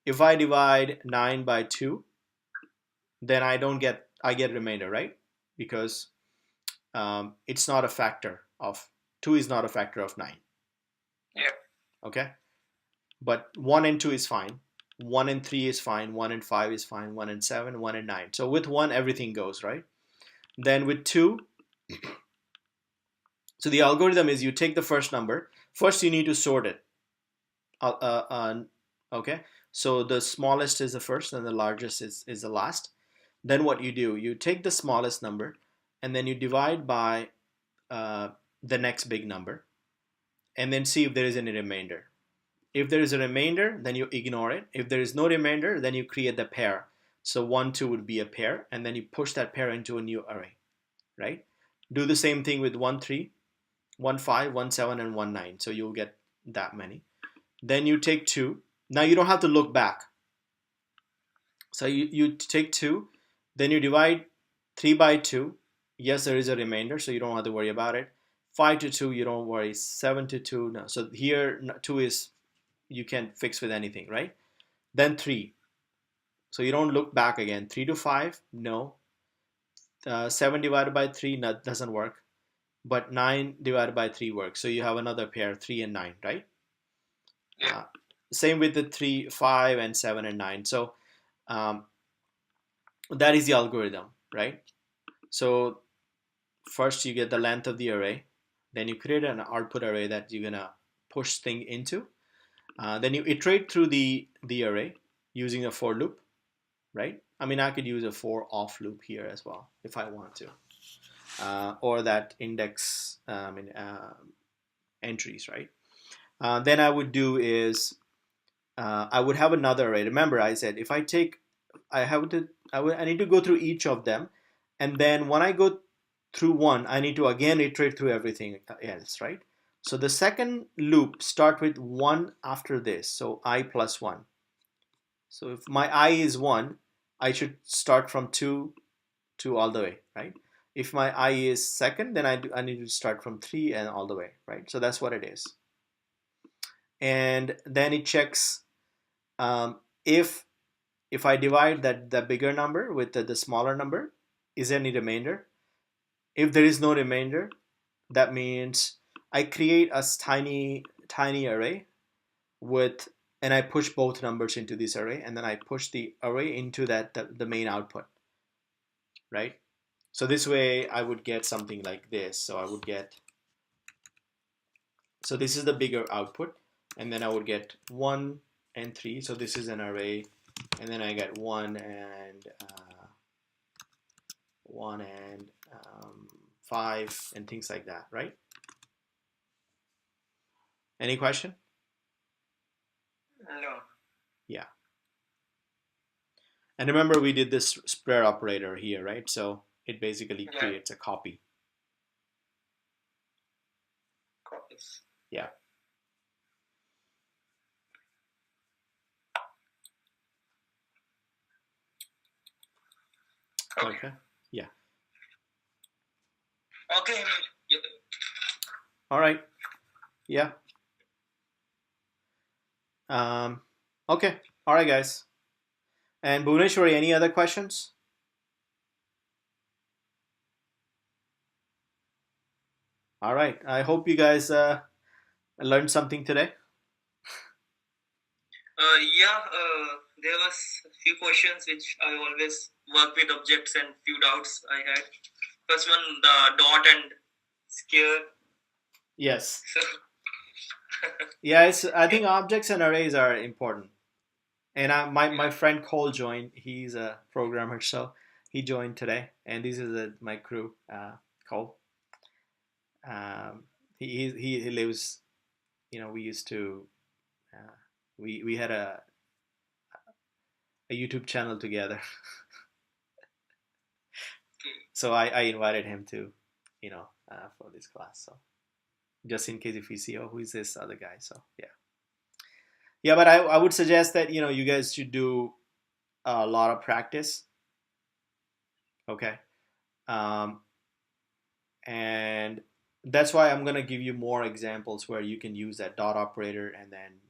if I divide 9 by 2, then I get remainder, right? Because it's not a factor of 2 is not a factor of 9. Yeah. Okay, but 1 and 2 is fine. 1 and 3 is fine. 1 and 5 is fine. 1 and 7, 1 and 9. So with 1, everything goes, right? Then with 2, so the algorithm is you take the first number. First, you need to sort it. Okay, so the smallest is the first and the largest is the last. Then what you do, you take the smallest number and then you divide by the next big number and then see if there is any remainder. If there is a remainder, then you ignore it. If there is no remainder, then you create the pair. So 1, 2 would be a pair, and then you push that pair into a new array, right? Do the same thing with 1, 3, 1, 5, 1, 7, and 1, 9. So you'll get that many. Then you take 2. Now you don't have to look back. So you take 2, then you divide 3 by 2. Yes, there is a remainder, so you don't have to worry about it. 5 to 2, you don't worry. 7 to 2, no. So here 2 is, you can fix with anything, right? Then 3. So you don't look back again. 3 to 5, no. 7 divided by 3, no, doesn't work. But 9 divided by 3 works. So you have another pair, 3 and 9, right? Yeah. Same with the 3, 5, and 7 and 9. So that is the algorithm, right? So first you get the length of the array. Then you create an output array that you're going to push thing into. Then you iterate through the array using a for loop, right? I mean, I could use a for off loop here as well if I want to, or that index entries, right? Then I would do is I would have another array. Remember, I said if I take, I need to go through each of them, and then when I go through one, I need to again iterate through everything else, right? So the second loop start with 1 after this, so I plus 1. So if my I is 1, I should start from 2 to all the way, right? If my I is second, then I need to start from 3 and all the way, right? So that's what it is. And then it checks if I divide the bigger number with the smaller number, is there any remainder? If there is no remainder, that means I create a tiny array and I push both numbers into this array, and then I push the array into the main output, right? So this way I would get something like this. So I would get, so this is the bigger output, and then I would get 1 and 3. So this is an array, and then I get 1 and 5 and things like that, right? Any question? No. Yeah. And remember, we did this spread operator here, right? So it basically creates a copy. Copies. Yeah. Okay. Yeah. Okay. Yep. All right. Yeah. Okay. All right, guys. And Bhuvneshwari, any other questions? All right. I hope you guys learned something today. There was a few questions which I always work with objects and few doubts I had. First one, the dot and scare. Yes. So Yeah, I think objects and arrays are important. And my friend Cole joined. He's a programmer, so He joined today, and this is my crew, Cole. He lives. We used to we had a YouTube channel together. So I invited him to, for this class. So just in case if you see, oh, who is this other guy? So yeah. But I would suggest that you guys should do a lot of practice. Okay. And that's why I'm gonna give you more examples where you can use that dot operator, and then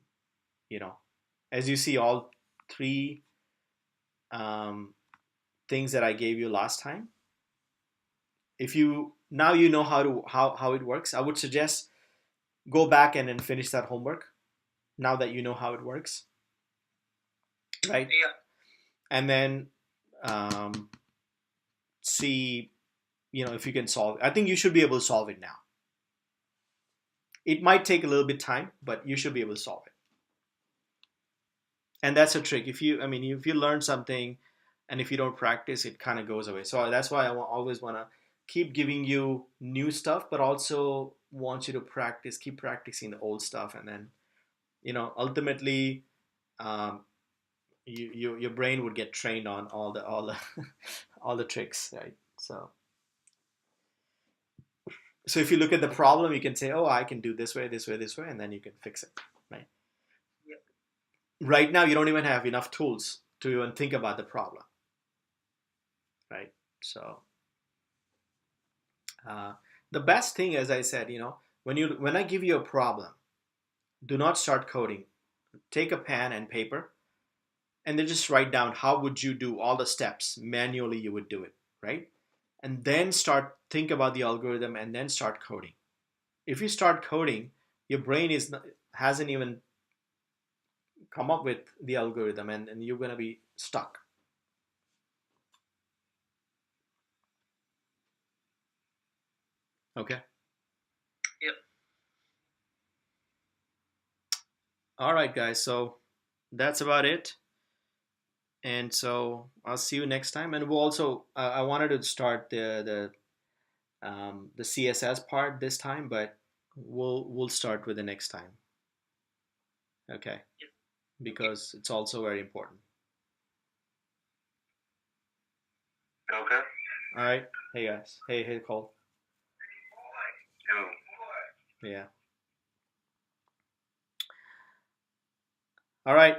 as you see all three things that I gave you last time. If you now know how it works, I would suggest go back and then finish that homework. Now that you know how it works, right? Yeah. And then see, if you can solve it. I think you should be able to solve it now. It might take a little bit time, but you should be able to solve it. And that's a trick. If you learn something, and if you don't practice, it kind of goes away. So that's why I always want to keep giving you new stuff, but also want you to keep practicing the old stuff, and then ultimately your brain would get trained on all the all the tricks, right? So if you look at the problem, you can say, oh, I can do this way, this way, this way, and then you can fix it, right? Yeah. Right now you don't even have enough tools to even think about the problem, right? So the best thing, as I said, when I give you a problem, do not start coding. Take a pen and paper, and then just write down how would you do all the steps manually. You would do it, right? And then think about the algorithm, and then start coding. If you start coding, your brain hasn't even come up with the algorithm, and you're going to be stuck. Okay. Yep. All right, guys. So that's about it. And so I'll see you next time. And we'll also I wanted to start the CSS part this time, but we'll start with the next time. Okay. Yep. Because it's also very important. Okay. All right. Hey guys. Hey Cole. Yeah. All right.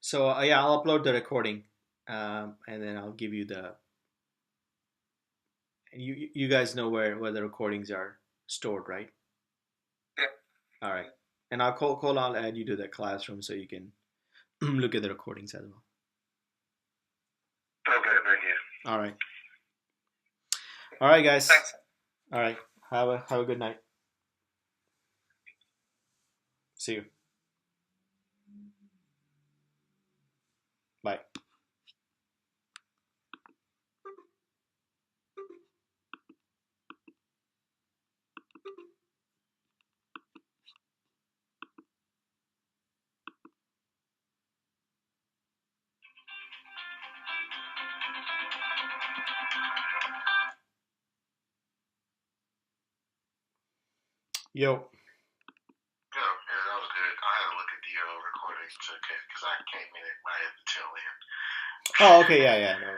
So yeah, I'll upload the recording, and then I'll give you the. You guys know where the recordings are stored, right? Yeah. All right. And I'll add you to the classroom so you can look at the recordings as well. Okay, thank you. All right. All right, guys. Thanks. All right. Have a good night. See you. Bye. Yo. Yeah, that was good. I had to look at the recordings because I came in at right at the tail end. Oh, okay. Yeah. No